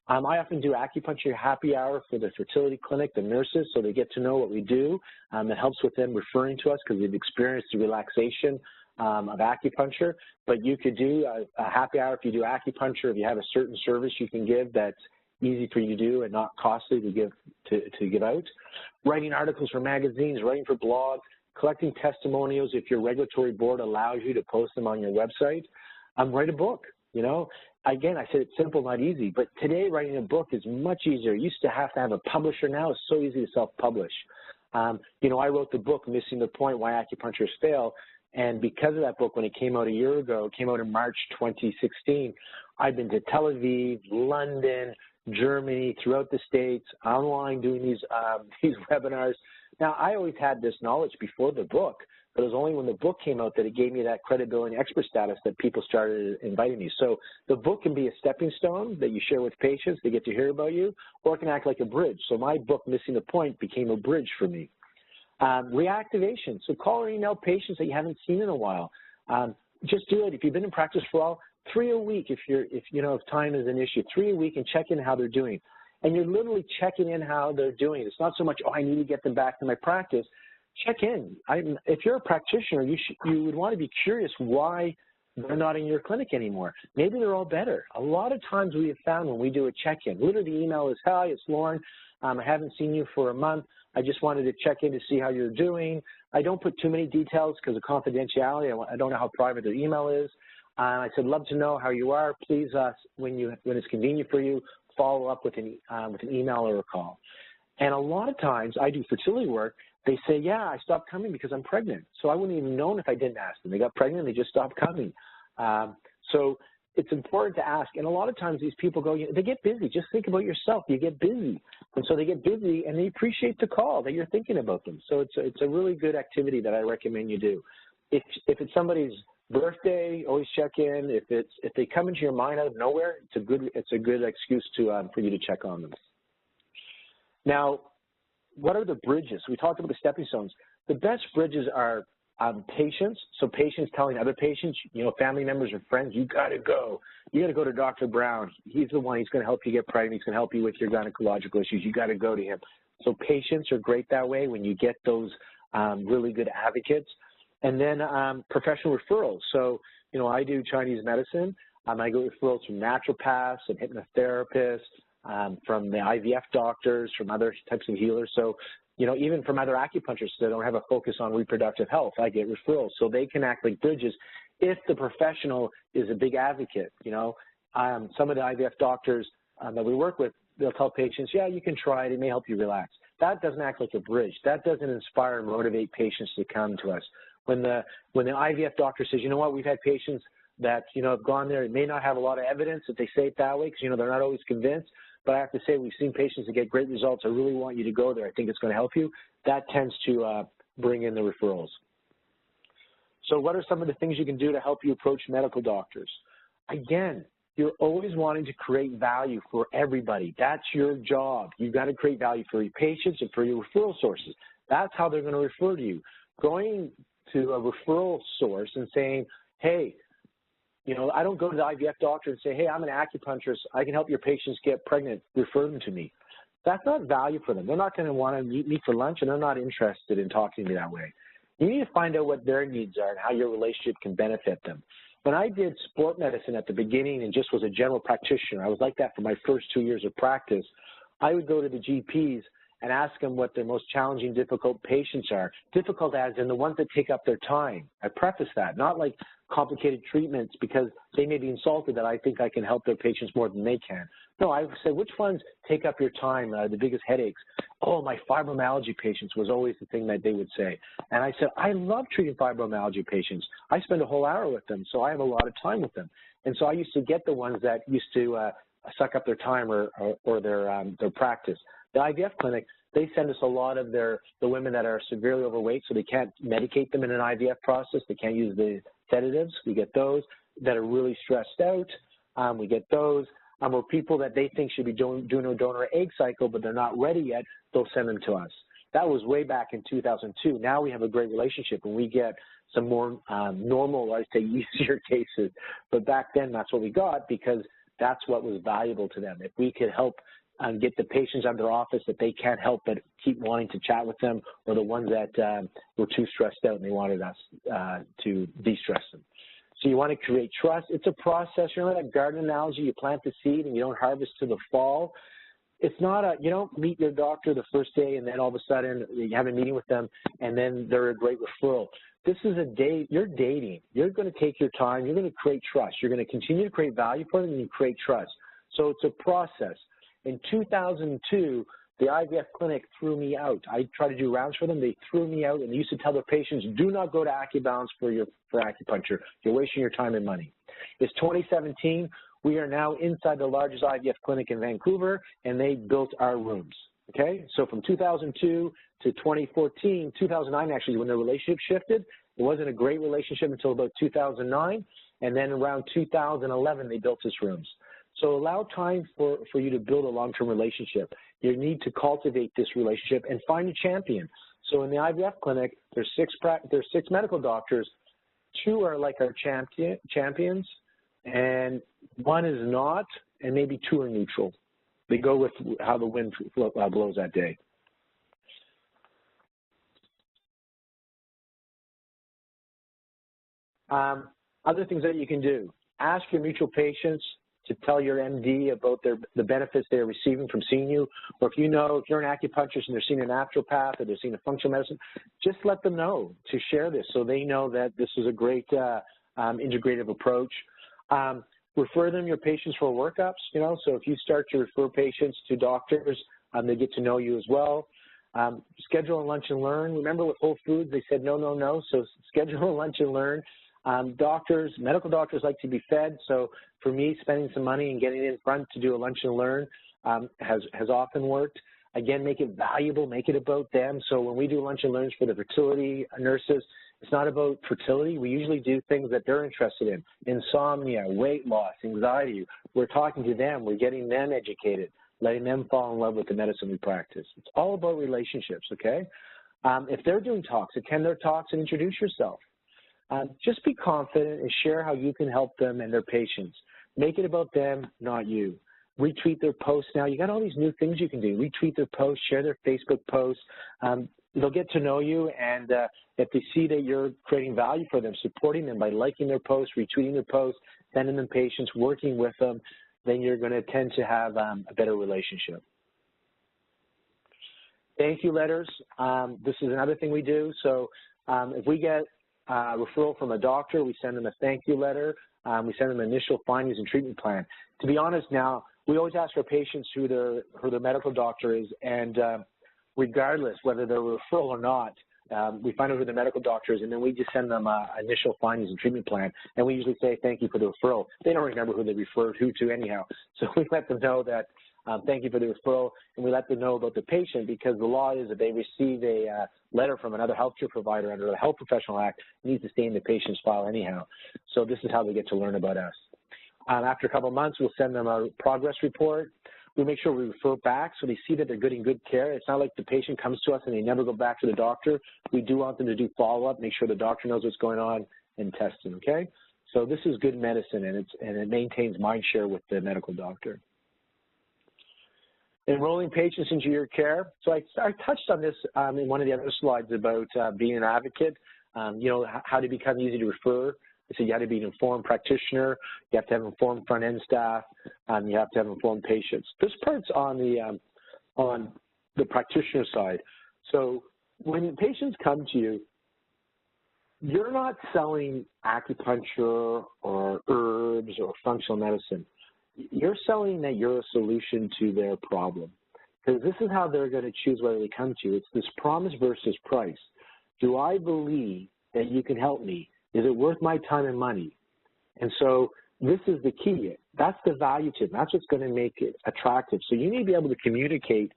I often do acupuncture happy hour for the fertility clinic, the nurses, so they get to know what we do. It helps with them referring to us because they've experienced the relaxation of acupuncture. But you could do a happy hour if you do acupuncture, if you have a certain service you can give that's easy for you to do and not costly to give out. Writing articles for magazines, writing for blogs, collecting testimonials if your regulatory board allows you to post them on your website. Write a book, you know. Again, I said it's simple, not easy, but today writing a book is much easier. You used to have a publisher. Now it's so easy to self-publish. You know, I wrote the book, Missing the Point, Why Acupuncturists Fail, and because of that book, when it came out a year ago, it came out in March 2016, I've been to Tel Aviv, London, Germany, throughout the States, online doing these webinars. Now, I always had this knowledge before the book, but it was only when the book came out that it gave me that credibility and expert status that people started inviting me. So the book can be a stepping stone that you share with patients. They get to hear about you, or it can act like a bridge. So my book, Missing the Point, became a bridge for me. Reactivation. So call or email patients that you haven't seen in a while. Just do it. If you've been in practice for a while, 3 a week if time is an issue, 3 a week, and check in how they're doing. And you're literally checking in how they're doing. It's not so much, oh, I need to get them back to my practice. Check in. If you're a practitioner, you would want to be curious why they're not in your clinic anymore. Maybe they're all better. A lot of times we have found when we do a check-in, literally the email is, hi, it's Lauren. I haven't seen you for a month. I just wanted to check in to see how you're doing. I don't put too many details because of confidentiality. I don't know how private their email is. I said, love to know how you are. Please, when it's convenient for you, follow up with an email or a call. And a lot of times I do fertility work. They say, yeah, I stopped coming because I'm pregnant. So I wouldn't even known if I didn't ask them. They got pregnant, they just stopped coming. So it's important to ask. And a lot of times these people go, they get busy. Just think about yourself. You get busy. And so they get busy and they appreciate the call that you're thinking about them. So it's a really good activity that I recommend you do. If it's somebody's birthday, always check in. If they come into your mind out of nowhere, it's a good excuse for you to check on them. Now, what are the bridges? We talked about the stepping stones. The best bridges are patients. So patients telling other patients, family members or friends, you got to go. You got to go to Dr. Brown. He's the one. He's going to help you get pregnant. He's going to help you with your gynecological issues. You got to go to him. So patients are great that way when you get those really good advocates. And then professional referrals. So, you know, I do Chinese medicine. I get referrals from naturopaths and hypnotherapists, from the IVF doctors, from other types of healers. So, you know, even from other acupuncturists that don't have a focus on reproductive health, I get referrals. So they can act like bridges if the professional is a big advocate. You know, some of the IVF doctors that we work with, they'll tell patients, yeah, you can try it. It may help you relax. That doesn't act like a bridge. That doesn't inspire and motivate patients to come to us. When the IVF doctor says, you know what, we've had patients that, you know, have gone there, it may not have a lot of evidence that they say it that way because, you know, they're not always convinced, but I have to say we've seen patients that get great results. I really want you to go there. I think it's going to help you. That tends to bring in the referrals. So what are some of the things you can do to help you approach medical doctors? Again, you're always wanting to create value for everybody. That's your job. You've got to create value for your patients and for your referral sources. That's how they're going to refer to you. Going to a referral source and saying, hey, you know, I don't go to the IVF doctor and say, hey, I'm an acupuncturist. I can help your patients get pregnant. Refer them to me. That's not value for them. They're not going to want to meet me for lunch, and they're not interested in talking to me that way. You need to find out what their needs are and how your relationship can benefit them. When I did sport medicine at the beginning and just was a general practitioner, I was like that for my first 2 years of practice, I would go to the GPs and ask them what their most challenging, difficult patients are. Difficult as in the ones that take up their time. I preface that, not like complicated treatments because they may be insulted that I think I can help their patients more than they can. No, I would say, which ones take up your time, the biggest headaches? Oh, my fibromyalgia patients was always the thing that they would say. And I said, I love treating fibromyalgia patients. I spend a whole hour with them, so I have a lot of time with them. And so I used to get the ones that used to suck up their time or their practice. The IVF clinic, they send us a lot of the women that are severely overweight, so they can't medicate them in an IVF process. They can't use the sedatives. We get those that are really stressed out. We get those. Or people that they think should be doing a donor egg cycle, but they're not ready yet, they'll send them to us. That was way back in 2002. Now we have a great relationship, and we get some more normal, I'd say easier cases. But back then, that's what we got because that's what was valuable to them. If we could help get the patients out of their office that they can't help but keep wanting to chat with them, or the ones that were too stressed out and they wanted us to de-stress them. So you want to create trust. It's a process. You know that garden analogy, you plant the seed and you don't harvest till the fall. It's not you don't meet your doctor the first day and then all of a sudden you have a meeting with them and then they're a great referral. This is a date. You're dating. You're going to take your time. You're going to create trust. You're going to continue to create value for them and you create trust. So it's a process. In 2002, the IVF clinic threw me out. I tried to do rounds for them. They threw me out, and they used to tell their patients, do not go to AcuBalance for acupuncture. You're wasting your time and money. It's 2017. We are now inside the largest IVF clinic in Vancouver, and they built our rooms, okay? So from 2002 to 2014, 2009 actually, when the relationship shifted, it wasn't a great relationship until about 2009, and then around 2011, they built us rooms. So allow time for you to build a long-term relationship. You need to cultivate this relationship and find a champion. So in the IVF clinic, there's six medical doctors. 2 are like our champions, and 1 is not, and maybe 2 are neutral. They go with how the wind blows that day. Other things that you can do. Ask your mutual patients to tell your MD about the benefits they're receiving from seeing you, or if you're an acupuncturist and they're seeing a naturopath or they're seeing a functional medicine, just let them know to share this so they know that this is a great integrative approach. Refer them your patients for workups, so if you start to refer patients to doctors, they get to know you as well. Schedule a lunch and learn. Remember with Whole Foods, they said no, no, no, so schedule a lunch and learn. Medical doctors like to be fed, so for me, spending some money and getting in front to do a lunch and learn has often worked. Again, make it valuable, make it about them. So when we do lunch and learns for the fertility nurses, it's not about fertility. We usually do things that they're interested in: insomnia, weight loss, anxiety. We're talking to them. We're getting them educated, letting them fall in love with the medicine we practice. It's all about relationships, okay? If they're doing talks, attend their talks and introduce yourself. Just be confident and share how you can help them and their patients. Make it about them, not you. retweet their posts now. You got all these new things you can do. Retweet their posts, share their Facebook posts. They'll get to know you, and if they see that you're creating value for them, supporting them by liking their posts, retweeting their posts, sending them patients, working with them, then you're going to tend to have a better relationship. Thank you letters. This is another thing we do. So if we get a referral from a doctor, we send them a thank you letter. We send them an initial findings and treatment plan. To be honest now, we always ask our patients who their medical doctor is, and regardless whether they're a referral or not, we find out who the medical doctor is, and then we just send them an initial findings and treatment plan, and we usually say thank you for the referral. They don't remember who they referred who to anyhow, so we let them know that thank you for the referral, and we let them know about the patient, because the law is that they receive a letter from another healthcare provider under the Health Professional Act. It needs to stay in the patient's file anyhow. So this is how they get to learn about us. After a couple of months, we'll send them a progress report. We make sure we refer back so they see that they're getting good care. It's not like the patient comes to us and they never go back to the doctor. We do want them to do follow-up, make sure the doctor knows what's going on, and testing, okay? So this is good medicine, and it maintains mind share with the medical doctor. Enrolling patients into your care. So I touched on this in one of the other slides about being an advocate, you know, how to become easy to refer. I said you have to be an informed practitioner, you have to have informed front-end staff, you have to have informed patients. This part's on the practitioner side. So when patients come to you, you're not selling acupuncture or herbs or functional medicine. You're selling that you're a solution to their problem. Because this is how they're going to choose whether they come to you. It's this promise versus price. Do I believe that you can help me? Is it worth my time and money? And so this is the key. That's the value to them. That's what's going to make it attractive. So you need to be able to communicate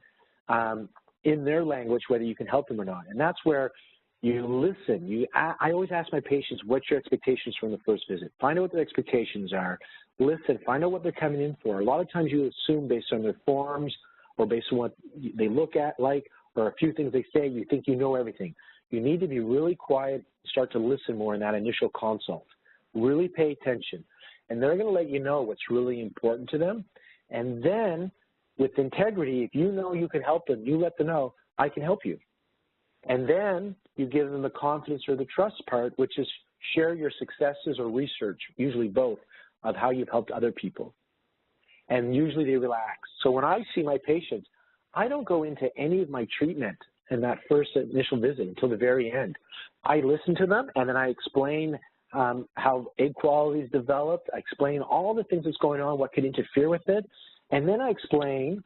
in their language whether you can help them or not. And that's where you listen. I always ask my patients, what's your expectations from the first visit? Find out what their expectations are. Listen, find out what they're coming in for. A lot of times you assume based on their forms or based on what they look at like, or a few things they say, you think you know everything. You need to be really quiet, start to listen more in that initial consult. Really pay attention. And they're going to let you know what's really important to them. And then with integrity, if you know you can help them, you let them know, I can help you. And then you give them the confidence or the trust part, which is share your successes or research, usually both, of how you've helped other people. And usually they relax. So when I see my patients, I don't go into any of my treatment in that first initial visit until the very end. I listen to them, and then I explain how egg quality is developed. I explain all the things that's going on, what could interfere with it, and then I explain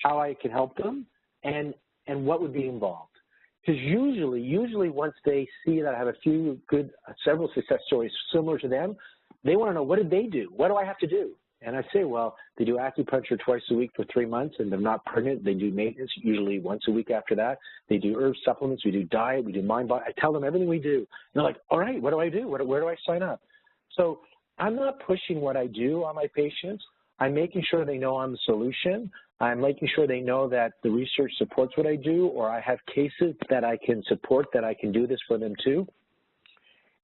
how I can help them and what would be involved. Because usually once they see that I have a few good, several success stories similar to them, they want to know, what did they do? What do I have to do? And I say, well, they do acupuncture twice a week for 3 months, and they're not pregnant. They do maintenance usually once a week after that. They do herb supplements. We do diet. We do mind body. I tell them everything we do. And they're like, all right, what do I do? Where do I sign up? So I'm not pushing what I do on my patients. I'm making sure they know I'm the solution. I'm making sure they know that the research supports what I do, or I have cases that I can support, that I can do this for them too.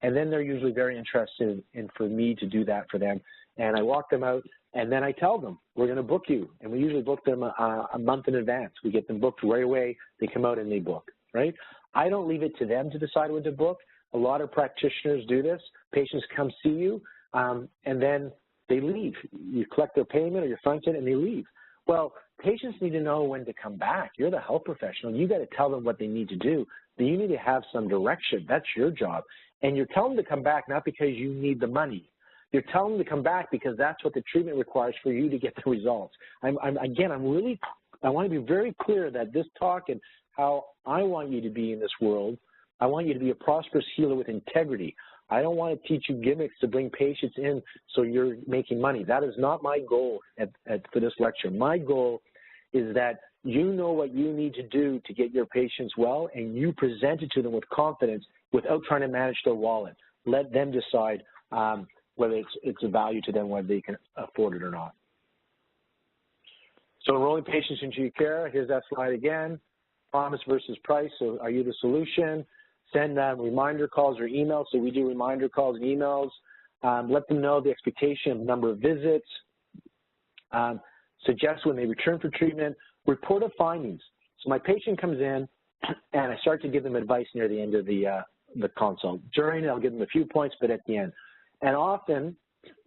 And then they're usually very interested in for me to do that for them. And I walk them out, and then I tell them, we're going to book you. And we usually book them a month in advance. We get them booked right away. They come out and they book, right? I don't leave it to them to decide when to book. A lot of practitioners do this. Patients come see you, and then they leave. You collect their payment or your front end, and they leave. Well, patients need to know when to come back. You're the health professional. You got to tell them what they need to do. You need to have some direction. That's your job. And you're telling them to come back not because you need the money. You're telling them to come back because that's what the treatment requires for you to get the results. I want to be very clear that this talk and how I want you to be in this world, I want you to be a prosperous healer with integrity. I don't want to teach you gimmicks to bring patients in so you're making money. That is not my goal for this lecture. My goal is that you know what you need to do to get your patients well, and you present it to them with confidence without trying to manage their wallet. Let them decide whether it's a value to them, whether they can afford it or not. So enrolling patients into your care, here's that slide again. Promise versus price, so are you the solution? Send them reminder calls or emails, so we do reminder calls and emails. Let them know the expectation of number of visits. suggest when they return for treatment, report of findings. So my patient comes in, and I start to give them advice near the end of the consult. During, I'll give them a few points, but at the end. And often,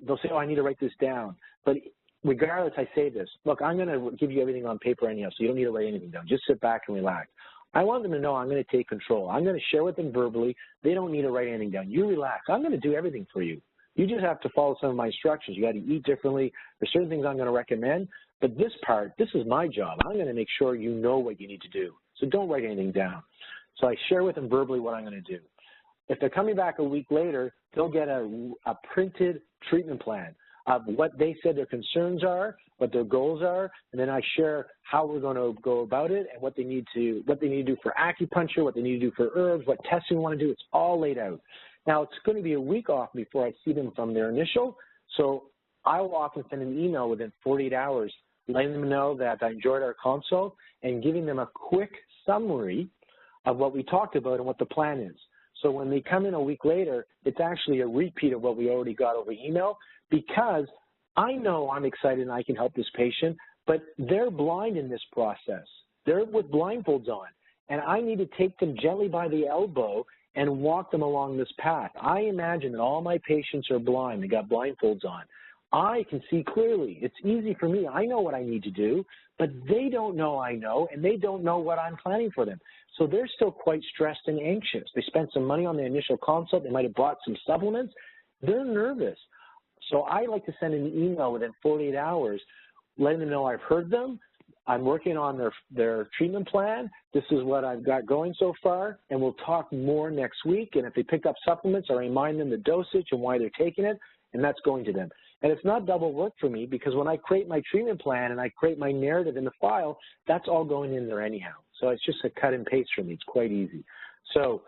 they'll say, oh, I need to write this down. But regardless, I say this, look, I'm going to give you everything on paper anyhow, so you don't need to write anything down. Just sit back and relax. I want them to know I'm going to take control. I'm going to share with them verbally. They don't need to write anything down. You relax. I'm going to do everything for you. You just have to follow some of my instructions. You got to eat differently. There's certain things I'm going to recommend. But this part, this is my job. I'm going to make sure you know what you need to do. So don't write anything down. So I share with them verbally what I'm going to do. If they're coming back a week later, they'll get a printed treatment plan of what they said their concerns are, what their goals are, and then I share how we're going to go about it and what they need to do for acupuncture, what they need to do for herbs, what testing we want to do. It's all laid out. Now, it's going to be a week off before I see them from their initial, so I will often send an email within 48 hours letting them know that I enjoyed our consult and giving them a quick summary of what we talked about and what the plan is. So when they come in a week later, it's actually a repeat of what we already got over email, because I know I'm excited and I can help this patient, but they're blind in this process. They're with blindfolds on, and I need to take them gently by the elbow and walk them along this path. I imagine that all my patients are blind. They got blindfolds on. I can see clearly. It's easy for me. I know what I need to do, but they don't know I know, and they don't know what I'm planning for them. So they're still quite stressed and anxious. They spent some money on the initial consult. They might have bought some supplements. They're nervous. So I like to send an email within 48 hours letting them know I've heard them, I'm working on their treatment plan, this is what I've got going so far, and we'll talk more next week. And if they pick up supplements, I remind them the dosage and why they're taking it, and that's going to them. And it's not double work for me, because when I create my treatment plan and I create my narrative in the file, that's all going in there anyhow. So it's just a cut and paste for me. It's quite easy. So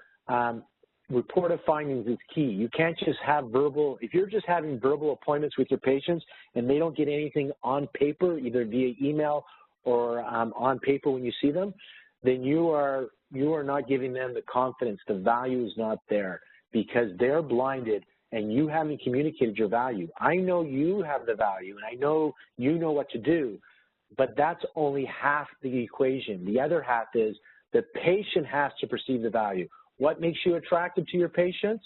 report of findings is key. You can't just have verbal, if you're just having verbal appointments with your patients and they don't get anything on paper, either via email or on paper when you see them, then you are not giving them the confidence. The value is not there, because they're blinded and you haven't communicated your value. I know you have the value, and I know you know what to do, but that's only half the equation. The other half is the patient has to perceive the value. What makes you attractive to your patients?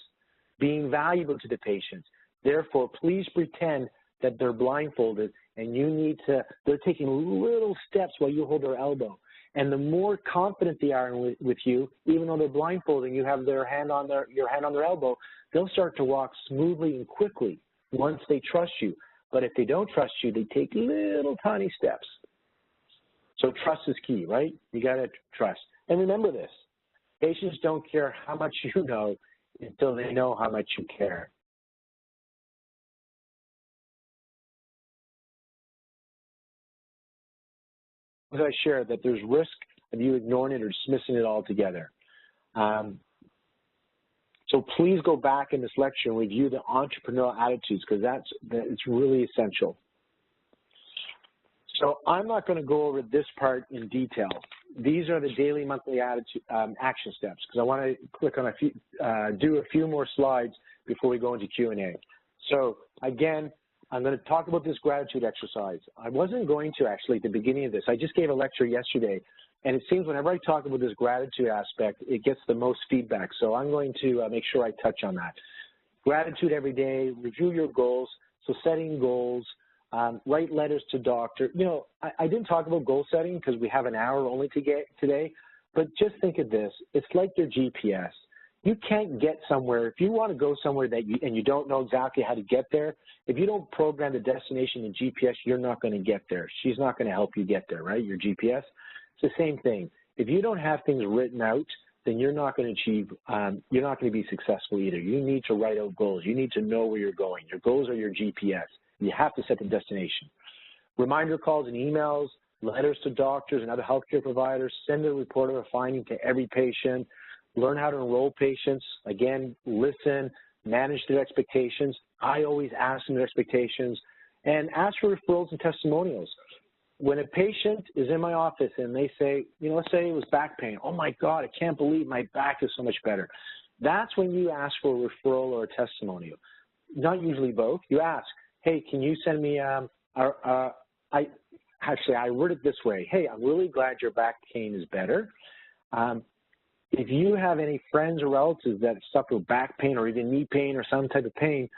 Being valuable to the patients. Therefore, please pretend that they're blindfolded, and you need to, they're taking little steps while you hold their elbow. And the more confident they are with you, even though they're blindfolded and you have your hand on their elbow, they'll start to walk smoothly and quickly once they trust you. But if they don't trust you, they take little tiny steps. So trust is key, right? You got to trust. And remember this, patients don't care how much you know until they know how much you care. As I shared, that there's risk of you ignoring it or dismissing it altogether. So please go back in this lecture and review the entrepreneurial attitudes, because it's really essential. So I'm not going to go over this part in detail. These are the daily, monthly attitude, action steps, because I want to click on do a few more slides before we go into Q&A. So again, I'm going to talk about this gratitude exercise. I wasn't going to actually at the beginning of this. I just gave a lecture yesterday, and it seems whenever I talk about this gratitude aspect, it gets the most feedback. So I'm going to make sure I touch on that. Gratitude every day, review your goals. So setting goals, write letters to doctor. You know, I didn't talk about goal setting because we have an hour only to get today, but just think of this. It's like your GPS. You can't get somewhere. If you want to go somewhere and you don't know exactly how to get there, if you don't program the destination in GPS, you're not going to get there. She's not going to help you get there, right, your GPS? It's the same thing. If you don't have things written out, then you're not going to achieve, you're not going to be successful either. You need to write out goals. You need to know where you're going. Your goals are your GPS. You have to set the destination. Reminder calls and emails, letters to doctors and other healthcare providers, send a report of a finding to every patient, learn how to enroll patients. Again, listen, manage their expectations. I always ask them their expectations, and ask for referrals and testimonials. When a patient is in my office and they say, you know, let's say it was back pain. Oh my God, I can't believe my back is so much better. That's when you ask for a referral or a testimonial. Not usually both. You ask, hey, can you send me, I actually, I word it this way. Hey, I'm really glad your back pain is better. If you have any friends or relatives that suffer back pain or even knee pain or some type of pain,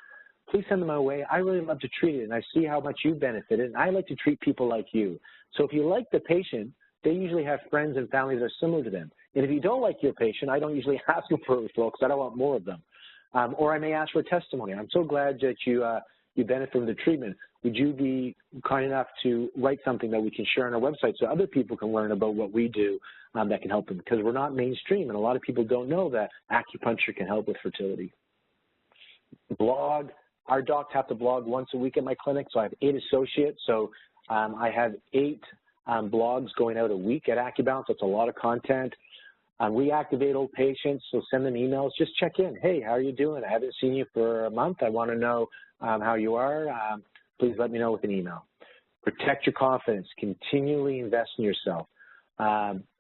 please send them my way. I really love to treat it, and I see how much you benefited, and I like to treat people like you. So if you like the patient, they usually have friends and family that are similar to them. And if you don't like your patient, I don't usually ask them for a referral because I don't want more of them. Or I may ask for a testimony. I'm so glad that you benefit from the treatment. Would you be kind enough to write something that we can share on our website so other people can learn about what we do that can help them? Because we're not mainstream, and a lot of people don't know that acupuncture can help with fertility. Blog. Our docs have to blog once a week at my clinic, so I have 8 associates. So I have 8 blogs going out a week at AcuBalance. That's a lot of content. Reactivate old patients, so send them emails. Just check in. Hey, how are you doing? I haven't seen you for a month. I want to know how you are. Please let me know with an email. Protect your confidence. Continually invest in yourself.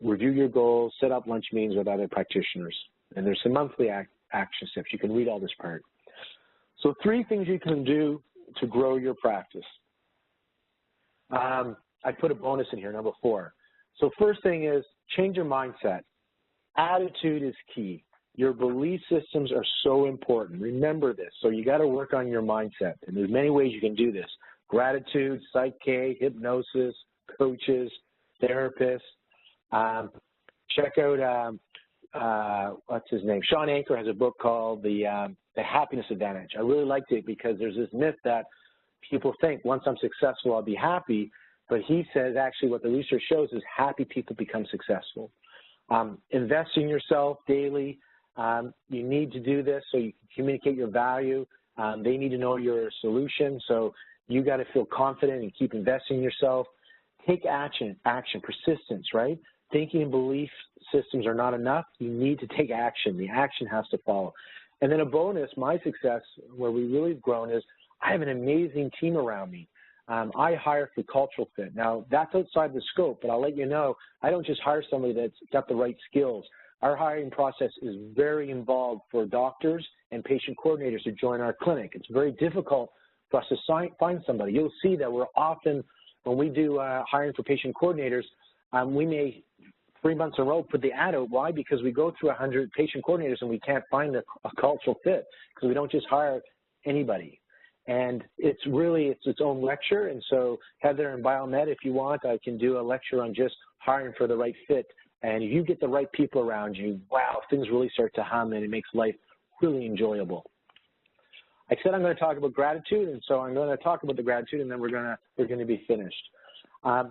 Review your goals. Set up lunch meetings with other practitioners. And there's some monthly action steps. You can read all this part. So 3 things you can do to grow your practice. I put a bonus in here, number 4. So first thing is change your mindset. Attitude is key. Your belief systems are so important. Remember this. So you got to work on your mindset. And there's many ways you can do this. Gratitude, Psych-K, hypnosis, coaches, therapists. Check out, what's his name? Sean Anker has a book called The Happiness Advantage. I really liked it because there's this myth that people think once I'm successful, I'll be happy. But he says actually what the research shows is happy people become successful. Invest in yourself daily. You need to do this so you can communicate your value. They need to know your solution. So you got to feel confident and keep investing in yourself. Take action, persistence, right? Thinking and belief systems are not enough. You need to take action. The action has to follow. And then a bonus, my success, where we really have grown is I have an amazing team around me. I hire for cultural fit. Now, that's outside the scope, but I'll let you know, I don't just hire somebody that's got the right skills. Our hiring process is very involved for doctors and patient coordinators to join our clinic. It's very difficult for us to find somebody. You'll see that we're often, when we do hiring for patient coordinators, we may 3 months in a row put the ad out. Why? Because we go through 100 patient coordinators and we can't find a cultural fit because we don't just hire anybody. And it's its own lecture. And so Heather and Biomed, if you want, I can do a lecture on just hiring for the right fit. And if you get the right people around you, wow, things really start to hum and it makes life really enjoyable. I said I'm going to talk about gratitude, and so I'm going to talk about the gratitude, and then we're going to be finished.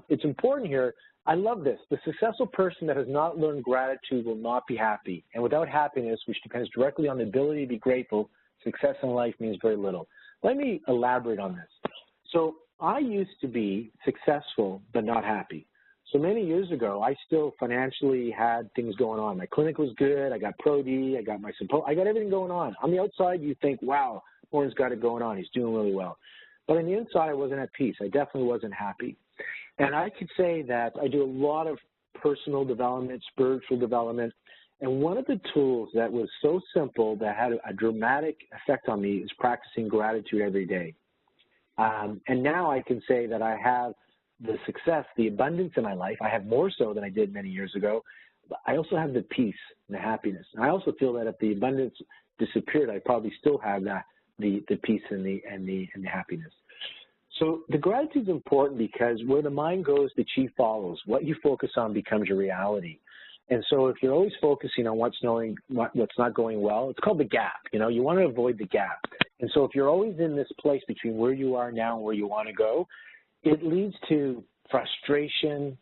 It's important here. I love this. The successful person that has not learned gratitude will not be happy. And without happiness, which depends directly on the ability to be grateful, success in life means very little. Let me elaborate on this. So I used to be successful but not happy. So many years ago, I still financially had things going on. My clinic was good. I got Pro-D. I got my I got everything going on. On the outside, you think, wow, Warren's got it going on. He's doing really well. But on the inside, I wasn't at peace. I definitely wasn't happy. And I could say that I do a lot of personal development, spiritual development. And one of the tools that was so simple that had a dramatic effect on me is practicing gratitude every day. And now I can say that I have the success, the abundance in my life. I have more so than I did many years ago. But I also have the peace and the happiness. And I also feel that if the abundance disappeared, I probably still have the peace and the happiness. So the gratitude is important because where the mind goes, the chi follows. What you focus on becomes your reality. And so if you're always focusing on what's not going well, it's called the gap. You know, you want to avoid the gap. And so if you're always in this place between where you are now and where you want to go, it leads to frustration,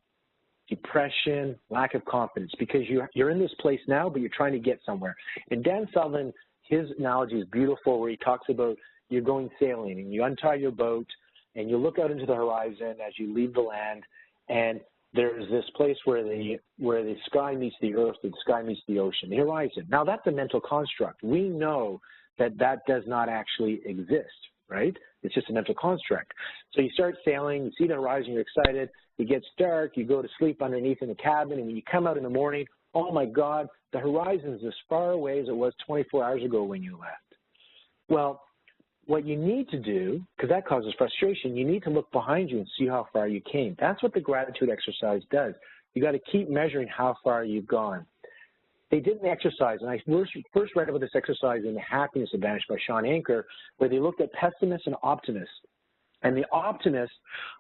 depression, lack of confidence, because you're in this place now, but you're trying to get somewhere. And Dan Sullivan, his analogy is beautiful, where he talks about you're going sailing and you untie your boat and you look out into the horizon as you leave the land, and there's this place where the sky meets the earth, the sky meets the ocean, the horizon. Now, that's a mental construct. We know that does not actually exist, right? It's just a mental construct. So you start sailing, you see the horizon, you're excited, it gets dark, you go to sleep underneath in the cabin, and when you come out in the morning, oh my God, the horizon is as far away as it was 24 hours ago when you left. Well, what you need to do, because that causes frustration, you need to look behind you and see how far you came. That's what the gratitude exercise does. You got to keep measuring how far you've gone. They did an exercise, and I first read about this exercise in The Happiness Advantage by Sean Anker, where they looked at pessimists and optimists. And the optimist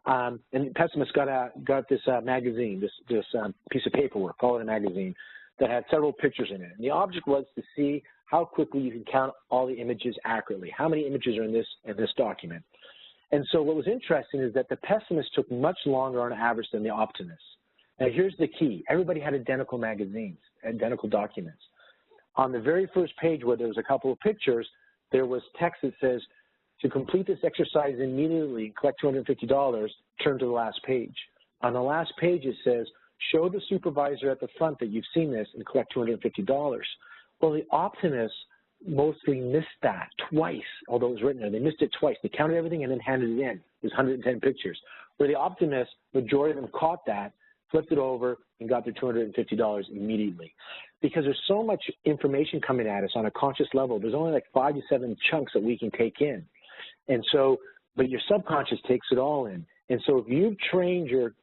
and the pessimist got this magazine, this piece of paperwork, call it a magazine, that had several pictures in it. And the object was to see how quickly you can count all the images accurately. How many images are in this document? And so what was interesting is that the pessimist took much longer on average than the optimist. Now here's the key. Everybody had identical magazines, identical documents. On the very first page where there was a couple of pictures, there was text that says, to complete this exercise immediately and collect $250, turn to the last page. On the last page it says, show the supervisor at the front that you've seen this and collect $250. Well, the optimists mostly missed that twice, although it was written there. They missed it twice. They counted everything and then handed it in. There's 110 pictures. Where the optimists, majority of them caught that, flipped it over, and got their $250 immediately. Because there's so much information coming at us on a conscious level, there's only like 5 to 7 chunks that we can take in. And so, but your subconscious takes it all in. And so if you've trained your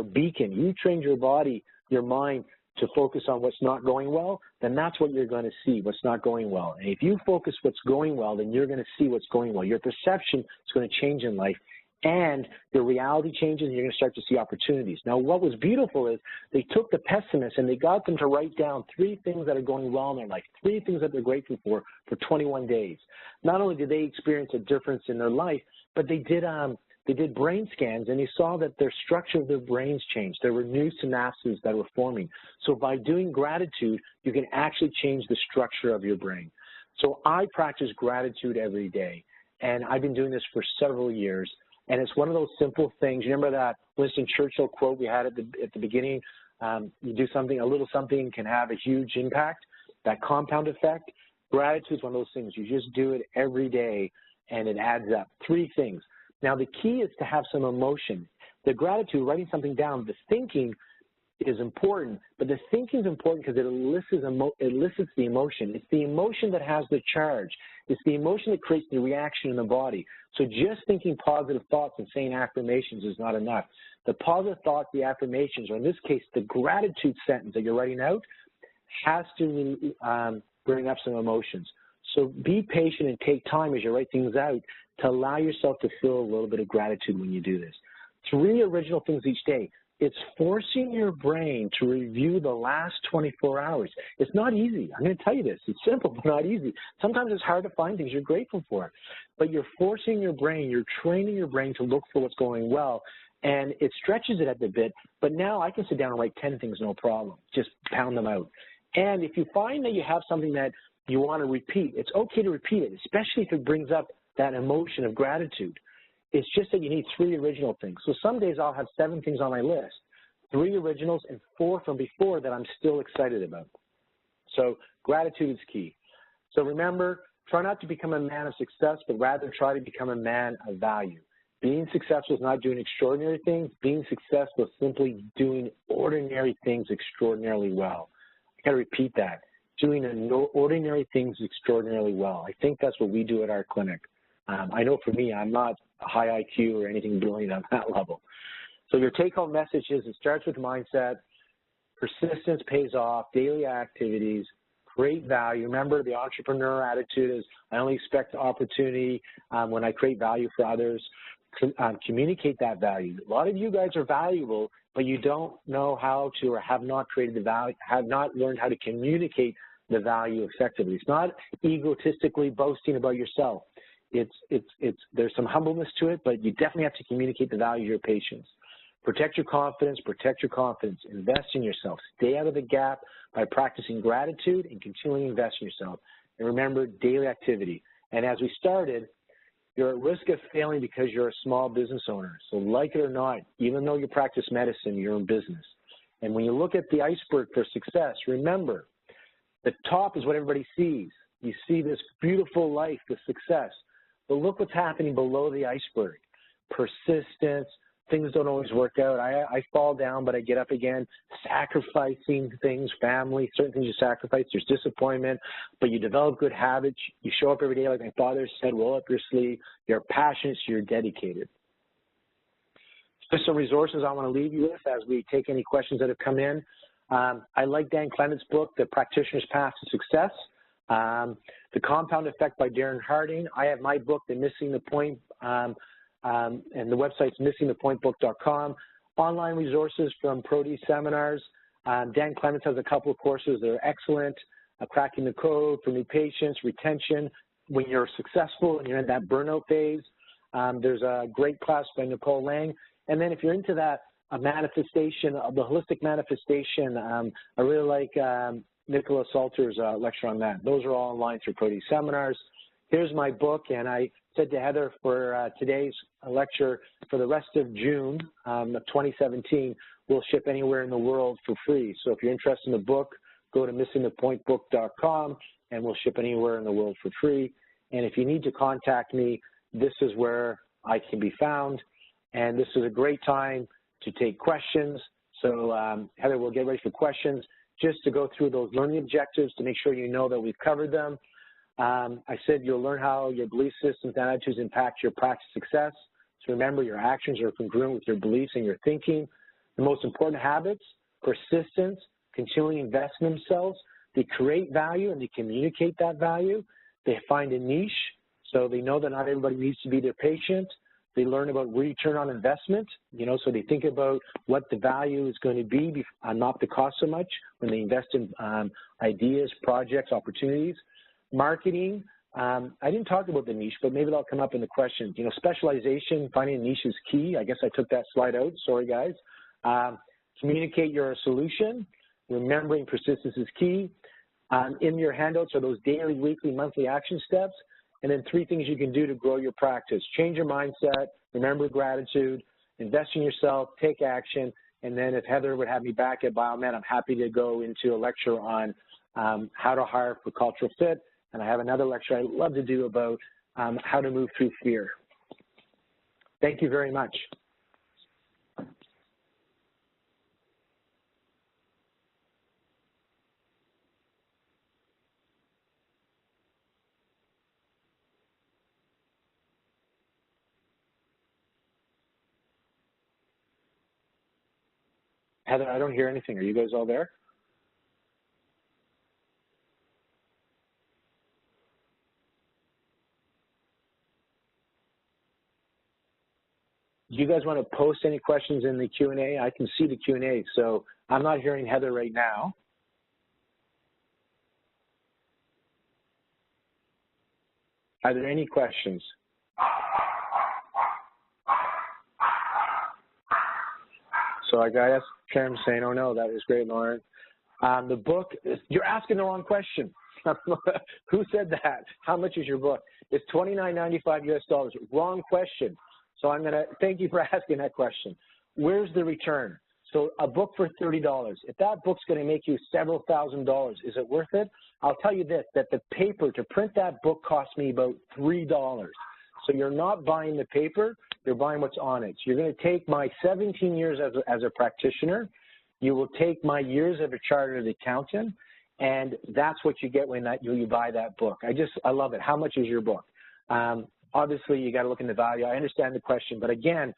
beacon, you've trained your body, your mind to focus on what's not going well, then that's what you're going to see, what's not going well. And if you focus what's going well, then you're going to see what's going well. Your perception is going to change in life, and your reality changes, and you're going to start to see opportunities. Now, what was beautiful is they took the pessimists and they got them to write down 3 things that are going well in their life, 3 things that they're grateful for 21 days. Not only did they experience a difference in their life, but they did brain scans, and they saw that their structure of their brains changed. There were new synapses that were forming. So by doing gratitude, you can actually change the structure of your brain. So I practice gratitude every day, and I've been doing this for several years. And it's one of those simple things. You remember that Winston Churchill quote we had at the beginning? You do something, a little something can have a huge impact, that compound effect. Gratitude is one of those things. You just do it every day, and it adds up. 3 things. Now, the key is to have some emotion. The gratitude, writing something down, the thinking is important, but the thinking is important because it elicits the emotion. It's the emotion that has the charge. It's the emotion that creates the reaction in the body. So just thinking positive thoughts and saying affirmations is not enough. The positive thoughts, the affirmations, or in this case, the gratitude sentence that you're writing out has to bring up some emotions. So be patient and take time as you write things out to allow yourself to feel a little bit of gratitude when you do this. 3 original things each day. It's forcing your brain to review the last 24 hours. It's not easy. I'm going to tell you this. It's simple, but not easy. Sometimes it's hard to find things you're grateful for. But you're forcing your brain, you're training your brain to look for what's going well, and it stretches it at the bit. But now I can sit down and write 10 things, no problem. Just pound them out. And if you find that you have something that you want to repeat, it's okay to repeat it, especially if it brings up that emotion of gratitude. It's just that you need 3 original things. So some days I'll have 7 things on my list, 3 originals and 4 from before that I'm still excited about. So gratitude is key. So remember, try not to become a man of success, but rather try to become a man of value. Being successful is not doing extraordinary things. Being successful is simply doing ordinary things extraordinarily well. I got to repeat that. Doing ordinary things extraordinarily well. I think that's what we do at our clinic. I know for me, I'm not a high IQ or anything brilliant on that level. So your take-home message is it starts with mindset, persistence pays off, daily activities, create value. Remember, the entrepreneur attitude is I only expect opportunity when I create value for others. Communicate that value. A lot of you guys are valuable, but you don't know how to or have not created the value, have not learned how to communicate the value effectively. It's not egotistically boasting about yourself. There's some humbleness to it, but you definitely have to communicate the value to your patients. Protect your confidence, invest in yourself. Stay out of the gap by practicing gratitude and continually invest in yourself. And remember, daily activity. And as we started, you're at risk of failing because you're a small business owner. So like it or not, even though you practice medicine, you're in business. And when you look at the iceberg for success, remember, the top is what everybody sees. You see this beautiful life, the success. But look what's happening below the iceberg. Persistence, things don't always work out. I fall down, but I get up again, sacrificing things, family, certain things you sacrifice. There's disappointment, but you develop good habits. You show up every day, like my father said, roll up your sleeve. You're passionate, so you're dedicated. Just some resources I want to leave you with as we take any questions that have come in. I like Dan Clement's book, The Practitioner's Path to Success. The Compound Effect by Darren Harding. I have my book, The Missing the Point, and the website's missingthepointbook.com. Online resources from Prodi seminars. Dan Clements has a couple of courses that are excellent. Cracking the Code for New Patients, Retention, when you're successful and you're in that burnout phase. There's a great class by Nicole Lang. And then if you're into that manifestation, the holistic manifestation, I really like Nicola Salter's lecture on that. Those are all online through Prodi seminars. Here's my book, and I said to Heather for today's lecture, for the rest of June of 2017, we'll ship anywhere in the world for free. So if you're interested in the book, go to missingthepointbook.com, and we'll ship anywhere in the world for free. And if you need to contact me, this is where I can be found. And this is a great time to take questions. So Heather, we'll get ready for questions, just to go through those learning objectives to make sure you know that we've covered them. I said you'll learn how your belief systems and attitudes impact your practice success. So remember, your actions are congruent with your beliefs and your thinking. The most important habits, persistence, continually invest in themselves. They create value and they communicate that value. They find a niche, so they know that not everybody needs to be their patient. They learn about return on investment, so they think about what the value is going to be, not the cost so much, when they invest in ideas, projects, opportunities. Marketing, I didn't talk about the niche, but maybe that'll come up in the questions. Specialization, finding a niche is key. I guess I took that slide out. Sorry, guys. Communicate your solution. Remembering persistence is key. In your handouts are those daily, weekly, monthly action steps. And then 3 things you can do to grow your practice. Change your mindset, remember gratitude, invest in yourself, take action, and then if Heather would have me back at Biomed, I'm happy to go into a lecture on how to hire for cultural fit, and I have another lecture I'd love to do about how to move through fear. Thank you very much. Heather, I don't hear anything. Are you guys all there? Do you guys want to post any questions in the Q&A? I can see the Q&A, so I'm not hearing Heather right now. Are there any questions? So I got Karen saying, oh no, that was great, Lauren. The book, you're asking the wrong question. Who said that? How much is your book? It's $29.95 US. Wrong question. So I'm going to thank you for asking that question. Where's the return? So a book for $30. If that book's going to make you several $1,000s, is it worth it? I'll tell you this, that the paper to print that book cost me about $3. So you're not buying the paper, you're buying what's on it. So you're going to take my 17 years as a practitioner, you will take my years as a chartered accountant, and that's what you get when you buy that book. I love it. How much is your book? Obviously, you got to look in the value. I understand the question, but again,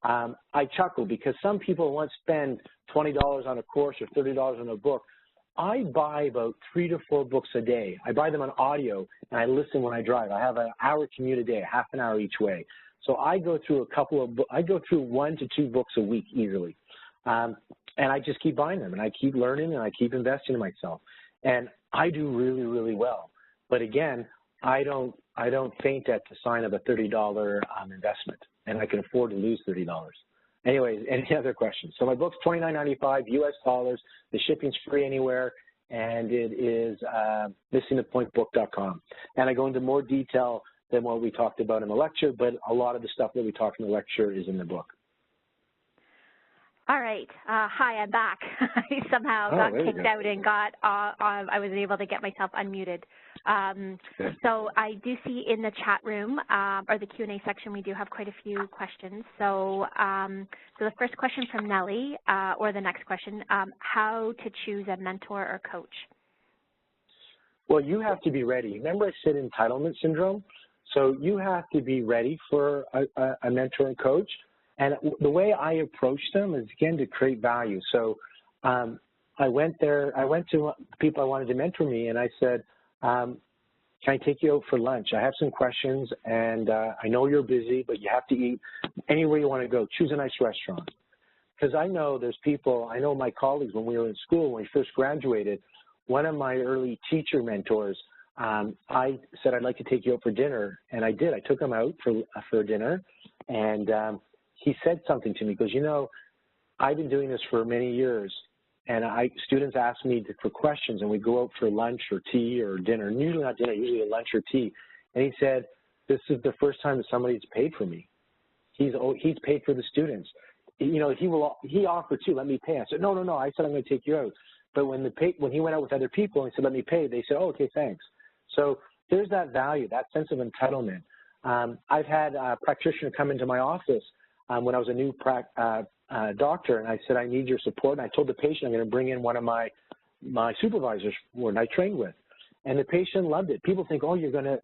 I chuckle because some people want to spend $20 on a course or $30 on a book. I buy about 3 to 4 books a day. I buy them on audio, and I listen when I drive. I have an hour commute a day, half an hour each way. So I go through I go through 1 to 2 books a week easily. And I just keep buying them, and I keep learning, and I keep investing in myself. And I do really, really well. But again, I don't faint at the sign of a $30 investment, and I can afford to lose $30. Anyways, any other questions? So my book's $29.95 US. The shipping's free anywhere, and it is missingthepointbook.com. And I go into more detail than what we talked about in the lecture, but a lot of the stuff that we talked in the lecture is in the book. All right. Hi, I'm back. I somehow got kicked out and I wasn't able to get myself unmuted. So I do see in the chat room or the Q&A section, we do have quite a few questions. So, so the first question from Nellie, or the next question, how to choose a mentor or coach? Well, you have to be ready. Remember I said entitlement syndrome? So you have to be ready for a mentor and coach. And the way I approach them is, again, to create value. So I went to people I wanted to mentor me, and I said, can I take you out for lunch? I have some questions, and I know you're busy, but you have to eat anywhere you want to go. Choose a nice restaurant. Because I know there's people, I know my colleagues when we were in school, when we first graduated, one of my early teacher mentors, I said, I'd like to take you out for dinner, and I did. I took him out for dinner, and he said something to me. He goes, you know, I've been doing this for many years, and students ask me for questions, and we go out for lunch or tea or dinner, and usually not dinner, usually lunch or tea. And he said, this is the first time that somebody's paid for me. He's paid for the students. You know, he offered to let me pay. I said, no. I said, I'm going to take you out. But when he went out with other people and said, let me pay, they said, oh, okay, thanks. So there's that value, that sense of entitlement. I've had a practitioner come into my office when I was a new doctor, and I said, I need your support. And I told the patient I'm going to bring in one of my supervisors who I trained with. And the patient loved it. People think, oh,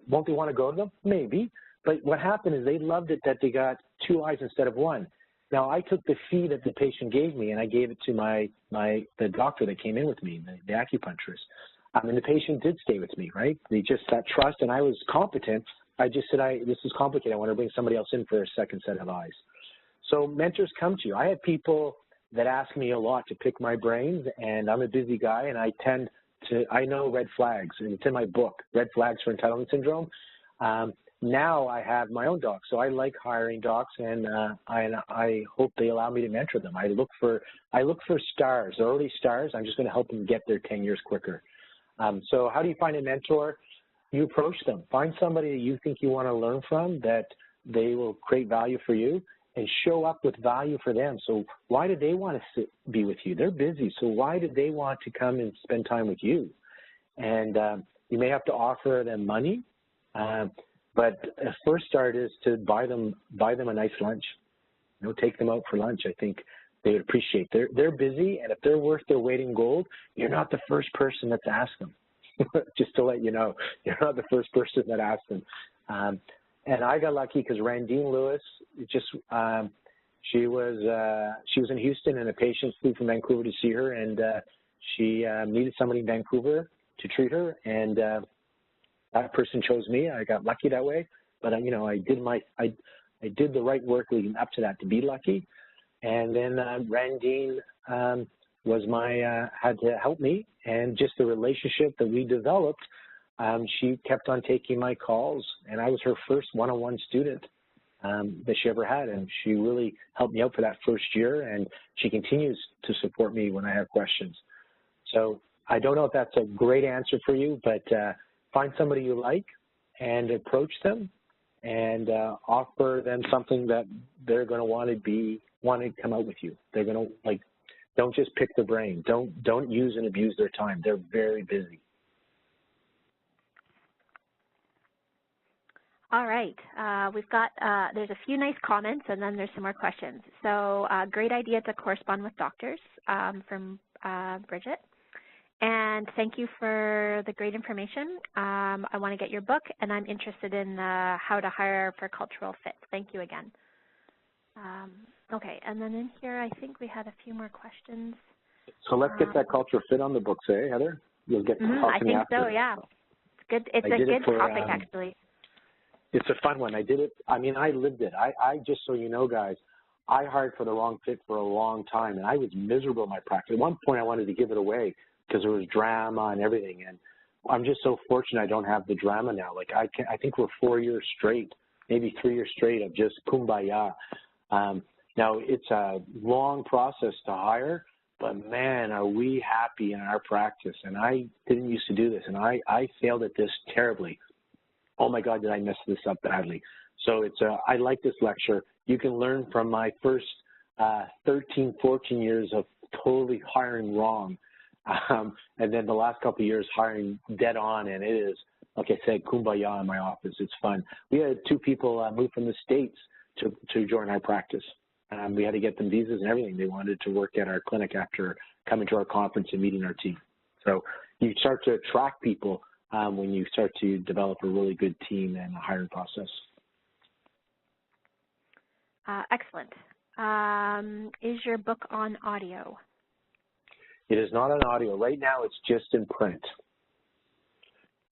won't they want to go to them? Maybe. But what happened is they loved it that they got 2 eyes instead of 1. Now, I took the fee that the patient gave me, and I gave it to the doctor that came in with me, the acupuncturist. And the patient did stay with me, right? They just that trust, and I was competent. I just said, this is complicated. I want to bring somebody else in for a second set of eyes. So mentors come to you. I have people that ask me a lot to pick my brains, and I'm a busy guy, and I know red flags, and it's in my book, Red Flags for Entitlement Syndrome. Now I have my own docs, so I like hiring docs, and I hope they allow me to mentor them. I look for stars, early stars. I'm just going to help them get there 10 years quicker. So how do you find a mentor? You approach them. Find somebody that you think you want to learn from, that they will create value for you, and show up with value for them. So why do they want to be with you? They're busy, so why do they want to come and spend time with you? And you may have to offer them money, but a first start is to buy them a nice lunch. You know, take them out for lunch. I think they would appreciate. They're busy, and if they're worth their weight in gold, you're not the first person that's asked them. Just to let you know, you're not the first person that asked them. And I got lucky because Randine Lewis, she was in Houston, and a patient flew from Vancouver to see her, and she needed somebody in Vancouver to treat her, and that person chose me. I got lucky that way, but you know, I did the right work leading up to that to be lucky. And then Randine had to help me, and just the relationship that we developed. She kept on taking my calls, and I was her first one-on-one student that she ever had, and she really helped me out for that first year, and she continues to support me when I have questions. So I don't know if that's a great answer for you, but find somebody you like and approach them and offer them something that they're going to want to come out with you. They're going to, don't just pick their brain. Don't use and abuse their time. They're very busy. All right, we've got, there's a few nice comments, and then there's some more questions. So great idea to correspond with doctors from Bridget. And thank you for the great information. I want to get your book, and I'm interested in how to hire for cultural fit. Thank you again. Okay, and then in here, I think we had a few more questions. So let's get that cultural fit on the books, eh, Heather? You'll get to talk to me after. I think so, yeah. It's good. It's a good topic, actually. It's a fun one. I did it. I mean, I lived it. I just so you know, guys, I hired for the wrong fit for a long time, and I was miserable in my practice. At one point, I wanted to give it away because there was drama and everything, and I'm just so fortunate I don't have the drama now. Like, I think we're 4 years straight, maybe 3 years straight of just kumbaya. Now, it's a long process to hire, but, man, are we happy in our practice. And I didn't used to do this, and I failed at this terribly. Oh, my God, did I mess this up badly. So I like this lecture. You can learn from my first 13, 14 years of totally hiring wrong. And then the last couple of years hiring dead on, and it is, like I said, kumbaya in my office. It's fun. We had 2 people move from the States to join our practice. We had to get them visas and everything. They wanted to work at our clinic after coming to our conference and meeting our team. So you start to attract people when you start to develop a really good team and a hiring process. Excellent. Is your book on audio? It is not on audio. Right now, it's just in print.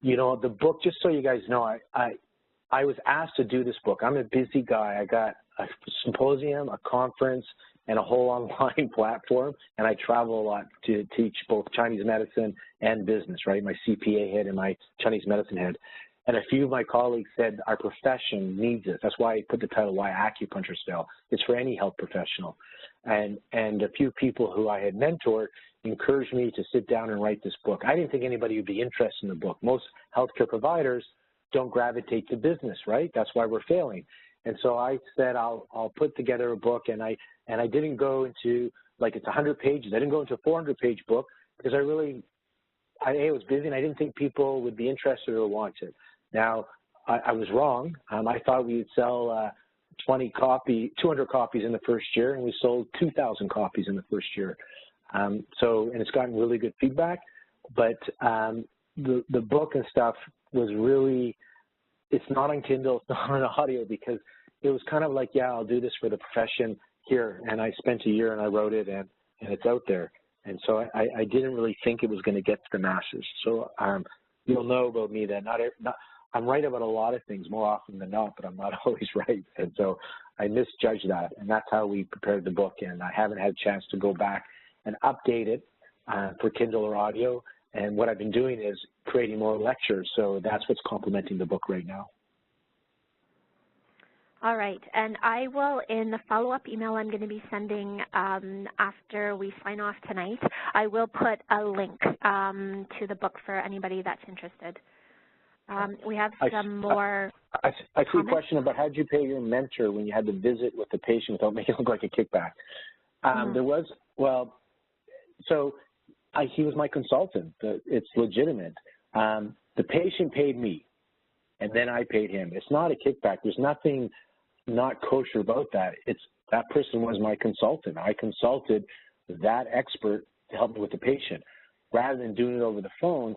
You know, the book, just so you guys know, I was asked to do this book. I'm a busy guy. I got a symposium, a conference, and a whole online platform, and I travel a lot to teach both Chinese medicine and business, right? My CPA head and my Chinese medicine head. And a few of my colleagues said our profession needs it. That's why I put the title, Why Acupuncture Still. It's for any health professional. And a few people who I had mentored encouraged me to sit down and write this book. I didn't think anybody would be interested in the book. Most healthcare providers don't gravitate to business, right? That's why we're failing. And so I said I'll put together a book, and I didn't go into, like, it's 100 pages. I didn't go into a 400-page book because I was busy and I didn't think people would be interested or want it. Now, I was wrong. I thought we would sell 200 copies in the first year, and we sold 2,000 copies in the first year. And it's gotten really good feedback. But the book and stuff was really, it's not on Kindle, it's not on audio, because it was kind of like, yeah, I'll do this for the profession here. And I spent a year and I wrote it, and it's out there. And so I didn't really think it was going to get to the masses. So you'll know about me that I'm right about a lot of things more often than not, but I'm not always right. And so I misjudged that, and that's how we prepared the book. And I haven't had a chance to go back and update it for Kindle or audio. And what I've been doing is creating more lectures. So that's what's complementing the book right now. All right, and I will, in the follow-up email I'm going to be sending after we sign off tonight, I will put a link to the book for anybody that's interested. We have some more I see a question about how did you pay your mentor when you had to visit with the patient without making it look like a kickback? There was, he was my consultant. It's legitimate. The patient paid me, and then I paid him. It's not a kickback. There's nothing not kosher about that. That person was my consultant. I consulted that expert to help me with the patient. Rather than doing it over the phone,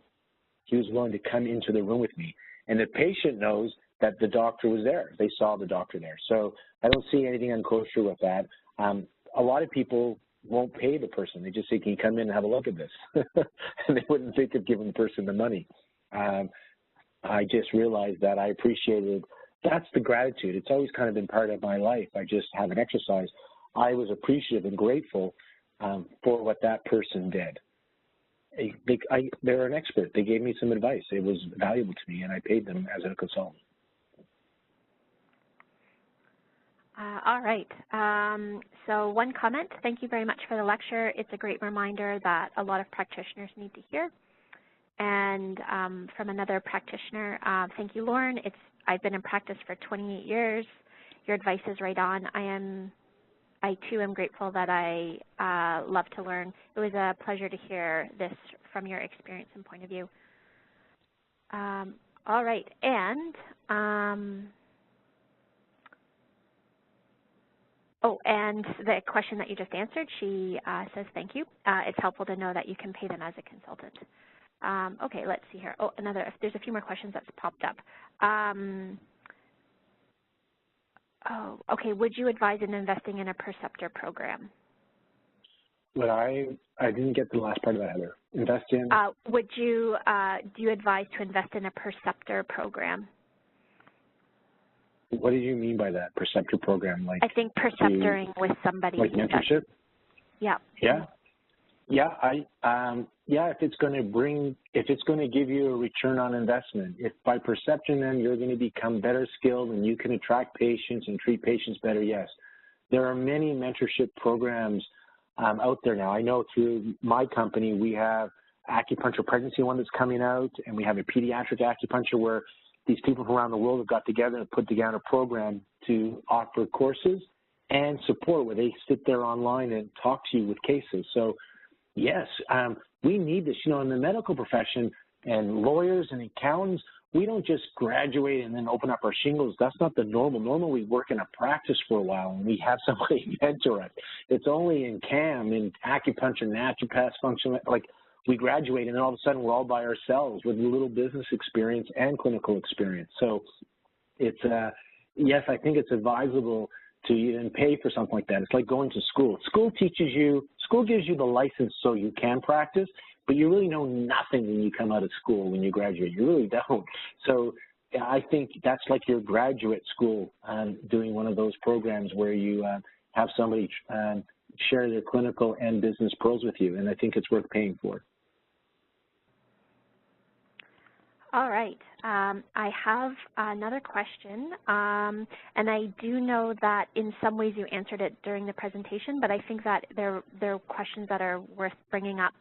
he was willing to come into the room with me. And the patient knows that the doctor was there. They saw the doctor there. So I don't see anything unkosher with that. A lot of people won't pay the person. They just say, can you come in and have a look at this? And they wouldn't think of giving the person the money. I just realized that I appreciated, that's the gratitude. It's always kind of been part of my life. I just haven't exercised. I was appreciative and grateful for what that person did. They're an expert. They gave me some advice. It was valuable to me, and I paid them as a consultant. All right. So one comment, thank you very much for the lecture. It's a great reminder that a lot of practitioners need to hear. And from another practitioner, thank you, Lauren. I've been in practice for 28 years. Your advice is right on. I too am grateful that I love to learn. It was a pleasure to hear this from your experience and point of view. All right, and and the question that you just answered, she says thank you. It's helpful to know that you can pay them as a consultant. Okay, let's see here. Oh, there's a few more questions that's popped up. Okay, would you advise in investing in a preceptor program? But I didn't get the last part of that, Heather. Invest in? Do you advise to invest in a preceptor program? What do you mean by that, preceptor program? Like, I think preceptoring with somebody. Like mentorship? Yeah. Yeah. Yeah, if it's going to give you a return on investment, if by perception then you're going to become better skilled and you can attract patients and treat patients better, yes. There are many mentorship programs out there now. I know through my company we have acupuncture pregnancy one that's coming out, and we have a pediatric acupuncture where these people from around the world have got together and put together a program to offer courses and support where they sit there online and talk to you with cases. So, yes, we need this. You know, in the medical profession and lawyers and accountants, we don't just graduate and then open up our shingles. That's not the normal. Normally, we work in a practice for a while and we have somebody mentor us. It's only in CAM, in acupuncture, naturopaths, functional, like we graduate and then all of a sudden we're all by ourselves with a little business experience and clinical experience. So it's, yes, I think it's advisable to even pay for something like that. It's like going to school. School gives you the license so you can practice, but you really know nothing when you come out of school, when you graduate. You really don't. So I think that's like your graduate school, doing one of those programs where you have somebody share their clinical and business pros with you, and I think it's worth paying for. All right. I have another question, and I do know that in some ways you answered it during the presentation, but I think that there are questions that are worth bringing up.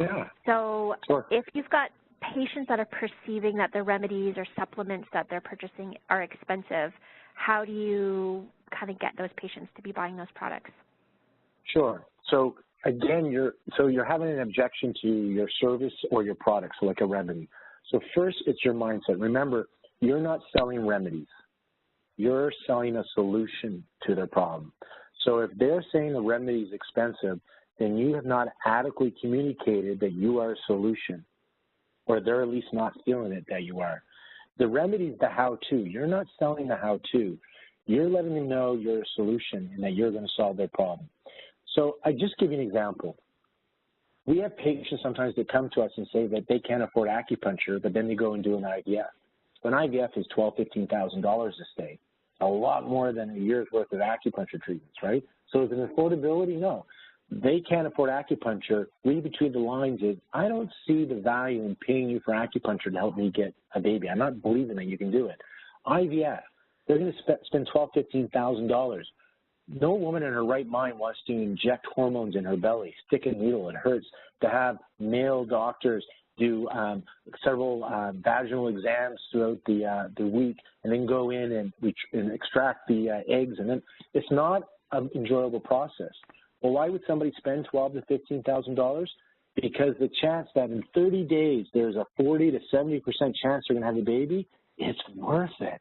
Yeah. So sure. If you've got patients that are perceiving that the remedies or supplements that they're purchasing are expensive, how do you kind of get those patients to be buying those products? Sure. So again, you're having an objection to your service or your product, so like a remedy. So first, it's your mindset. Remember, you're not selling remedies. You're selling a solution to their problem. So if they're saying the remedy is expensive, then you have not adequately communicated that you are a solution, or they're at least not feeling it that you are. The remedy is the how-to. You're not selling the how-to. You're letting them know you're a solution and that you're going to solve their problem. So I just give you an example. We have patients sometimes that come to us and say that they can't afford acupuncture, but then they go and do an IVF. An IVF is $12,000, $15,000 a stay, a lot more than a year's worth of acupuncture treatments, right? So is it affordability? No. They can't afford acupuncture. Read between the lines is, I don't see the value in paying you for acupuncture to help me get a baby. I'm not believing that you can do it. IVF, they're going to spend $12,000, $15,000. No woman in her right mind wants to inject hormones in her belly, stick a needle, it hurts. To have male doctors do several vaginal exams throughout the week and then go in and extract the eggs, and then it's not an enjoyable process. Well, why would somebody spend $12,000 to $15,000? Because the chance that in 30 days there's a 40 to 70% chance they're going to have a baby, it's worth it.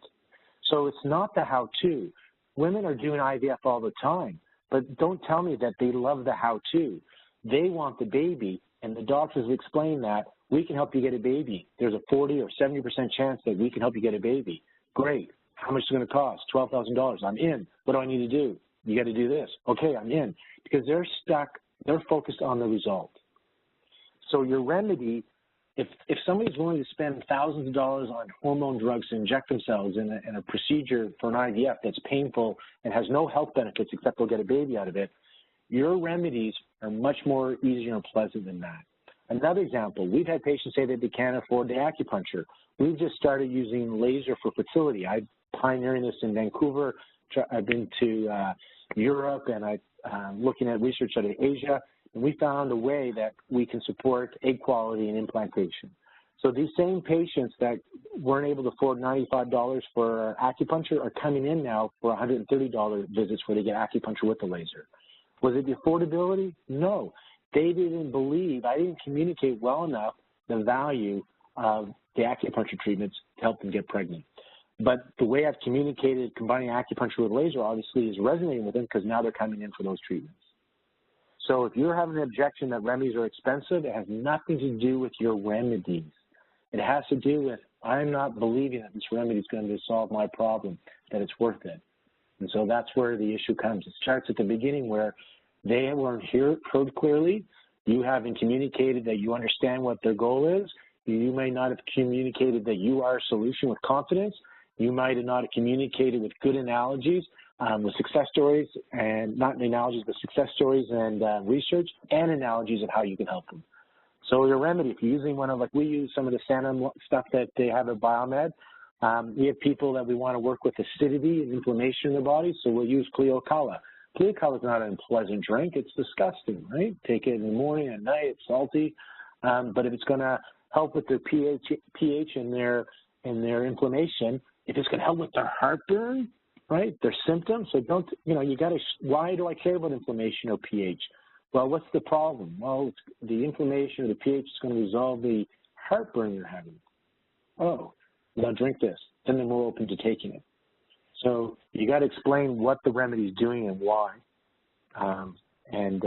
So it's not the how-to. Women are doing IVF all the time, but don't tell me that they love the how-to. They want the baby, and the doctors explain that we can help you get a baby. There's a 40 or 70% chance that we can help you get a baby. Great. How much is it going to cost? $12,000. I'm in. What do I need to do? You got to do this. Okay, I'm in. Because they're stuck. They're focused on the result. So your remedy, if somebody's willing to spend thousands of dollars on hormone drugs to inject themselves in a procedure for an IVF that's painful and has no health benefits except they'll get a baby out of it, your remedies are much more easier and pleasant than that. Another example, we've had patients say that they can't afford the acupuncture. We've just started using laser for fertility. I'm pioneering this in Vancouver. I've been to Europe, and I'm looking at research out of Asia. And we found a way that we can support egg quality and implantation. So these same patients that weren't able to afford $95 for acupuncture are coming in now for $130 visits where they get acupuncture with the laser. Was it the affordability? No. They didn't believe, I didn't communicate well enough the value of the acupuncture treatments to help them get pregnant. But the way I've communicated combining acupuncture with laser obviously is resonating with them because now they're coming in for those treatments. So if you're having an objection that remedies are expensive, it has nothing to do with your remedies. It has to do with, I'm not believing that this remedy is going to solve my problem, that it's worth it. And so that's where the issue comes. It starts at the beginning where they weren't heard clearly. You haven't communicated that you understand what their goal is. You may not have communicated that you are a solution with confidence. You might have not communicated with good analogies, with success stories, and not analogies, but success stories and research, and analogies of how you can help them. So your remedy, if you're using one of, like we use some of the standard stuff that they have at Biomed, we have people that we want to work with acidity and inflammation in their body, so we'll use Cleocala. Cleocala is not an unpleasant drink. It's disgusting, right? Take it in the morning, at night, it's salty. But if it's going to help with their pH and their inflammation, if it's going to help with their heartburn, right? They're symptoms, so don't, you got to, why do I care about inflammation or pH? Well, what's the problem? Well, the inflammation or the pH is going to resolve the heartburn you're having. Oh, now drink this. Then they're more open to taking it. So you got to explain what the remedy is doing and why. And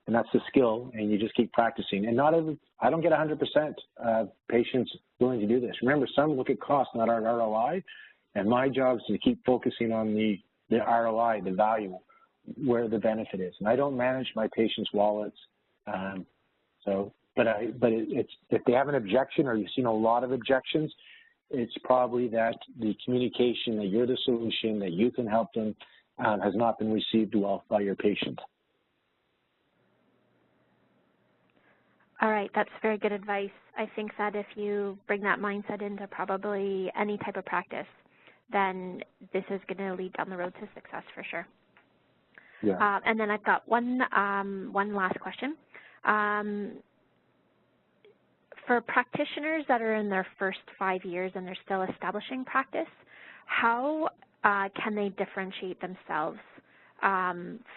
that's the skill, and you just keep practicing. And I don't get 100% of patients willing to do this. Remember, some look at cost, not our ROI, and my job is to keep focusing on the ROI, the value, where the benefit is. And I don't manage my patients' wallets. But if they have an objection, or you've seen a lot of objections, it's probably that the communication that you're the solution, that you can help them, has not been received well by your patient. All right, that's very good advice. I think that if you bring that mindset into probably any type of practice, then this is going to lead down the road to success for sure. Yeah. And then I've got one last question. For practitioners that are in their first 5 years and they're still establishing practice, how can they differentiate themselves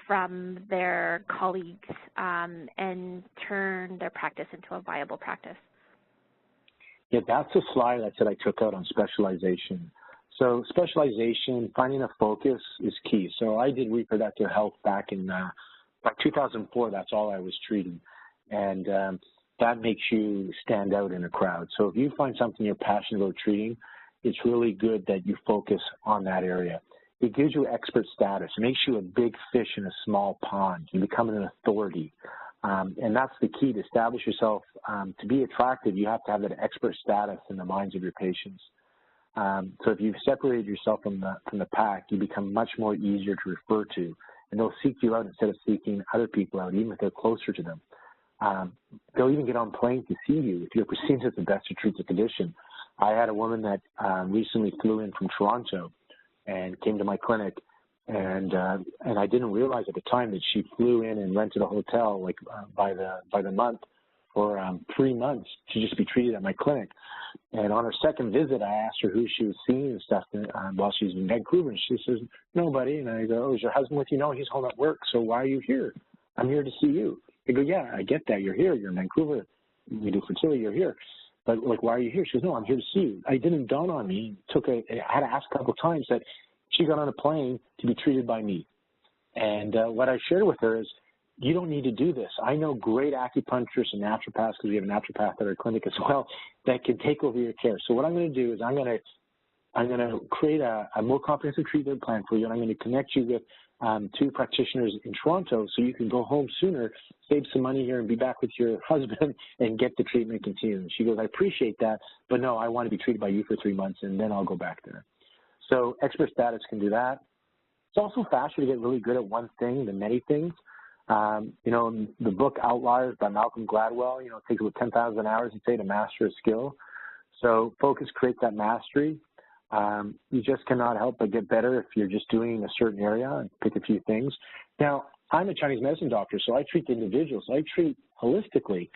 from their colleagues and turn their practice into a viable practice? Yeah, that's a slide that I took out on specialization. So specialization, finding a focus is key. So I did reproductive health back in 2004. That's all I was treating. And that makes you stand out in a crowd. So if you find something you're passionate about treating, it's really good that you focus on that area. It gives you expert status. It makes you a big fish in a small pond. You become an authority. And that's the key to establish yourself. To be attractive, you have to have that expert status in the minds of your patients. So if you've separated yourself from the pack, you become much more easier to refer to. And they'll seek you out instead of seeking other people out, even if they're closer to them. They'll even get on planes to see you if you're perceived as the best to treat the condition. I had a woman that recently flew in from Toronto and came to my clinic, and I didn't realize at the time that she flew in and rented a hotel by the month for 3 months to just be treated at my clinic. And on her second visit, I asked her who she was seeing and stuff while she was in Vancouver, and she says, nobody. And I go, oh, is your husband with you? No, he's home at work, so why are you here? I'm here to see you. I go, yeah, I get that. You're here. You're in Vancouver. We do fertility. You're here. But, why are you here? She goes, no, I'm here to see you. It didn't dawn on me. I had to ask a couple of times that she got on a plane to be treated by me. And what I shared with her is, you don't need to do this. I know great acupuncturists and naturopaths, because we have a naturopath at our clinic as well, that can take over your care. So what I'm going to do is I'm going to create a more comprehensive treatment plan for you, and I'm going to connect you with 2 practitioners in Toronto so you can go home sooner, save some money here, and be back with your husband and get the treatment continued. She goes, I appreciate that, but no, I want to be treated by you for 3 months, and then I'll go back there. So expert status can do that. It's also faster to get really good at one thing than many things. The book Outliers by Malcolm Gladwell, it takes about 10,000 hours, you'd say, to master a skill. So focus creates that mastery. You just cannot help but get better if you're just doing a certain area and pick a few things. Now, I'm a Chinese medicine doctor, so I treat individuals. I treat holistically.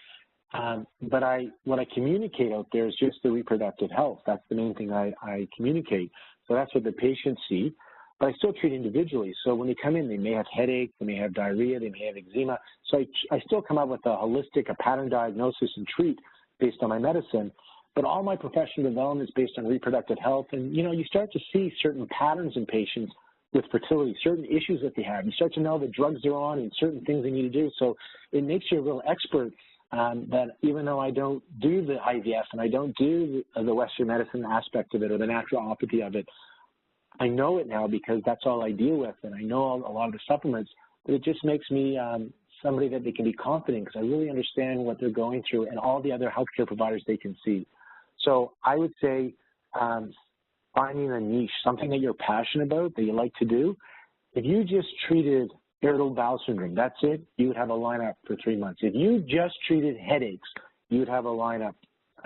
But what I communicate out there is just the reproductive health. That's the main thing I communicate. So that's what the patients see. But I still treat individually. So when they come in, they may have headaches, they may have diarrhea, they may have eczema. So I still come up with a pattern diagnosis and treat based on my medicine. But all my professional development is based on reproductive health. And, you start to see certain patterns in patients with fertility, certain issues that they have. You start to know the drugs they're on and certain things they need to do. So it makes you a real expert that even though I don't do the IVF and I don't do the Western medicine aspect of it or the naturopathy of it, I know it now because that's all I deal with, and I know a lot of the supplements, but it just makes me somebody that they can be confident because I really understand what they're going through and all the other healthcare providers they can see. So I would say finding a niche, something that you're passionate about, that you like to do. If you just treated irritable bowel syndrome, that's it, you would have a lineup for 3 months. If you just treated headaches, you would have a lineup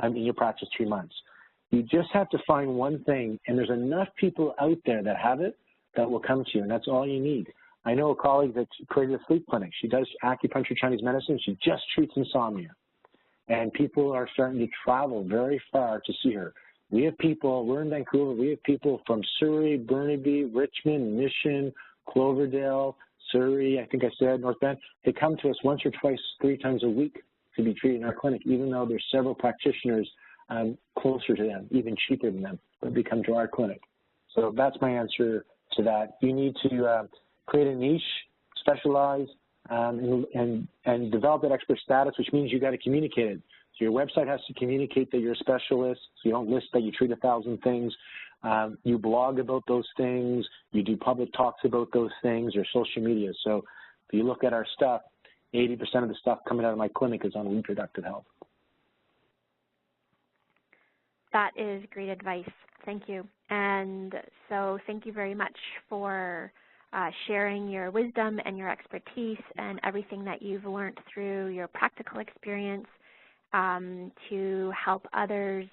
in your practice 3 months. You just have to find one thing, and there's enough people out there that have it that will come to you, and that's all you need. I know a colleague that's created a sleep clinic. She does acupuncture, Chinese medicine. She just treats insomnia. And people are starting to travel very far to see her. We have people, we're in Vancouver, we have people from Surrey, Burnaby, Richmond, Mission, Cloverdale, Surrey, I think I said North Bend. They come to us once or twice, 3 times a week to be treated in our clinic, even though there's several practitioners closer to them, even cheaper than them, but they come to our clinic. So that's my answer to that. You need to create a niche, specialize, and develop that expert status, which means you got to communicate it. So your website has to communicate that you're a specialist, so you don't list that you treat 1,000 things. You blog about those things, you do public talks about those things, or social media. So if you look at our stuff, 80% of the stuff coming out of my clinic is on reproductive health. That is great advice. Thank you. And so thank you very much for sharing your wisdom and your expertise and everything that you've learned through your practical experience to help others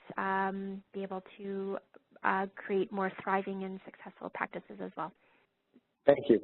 be able to create more thriving and successful practices as well. Thank you.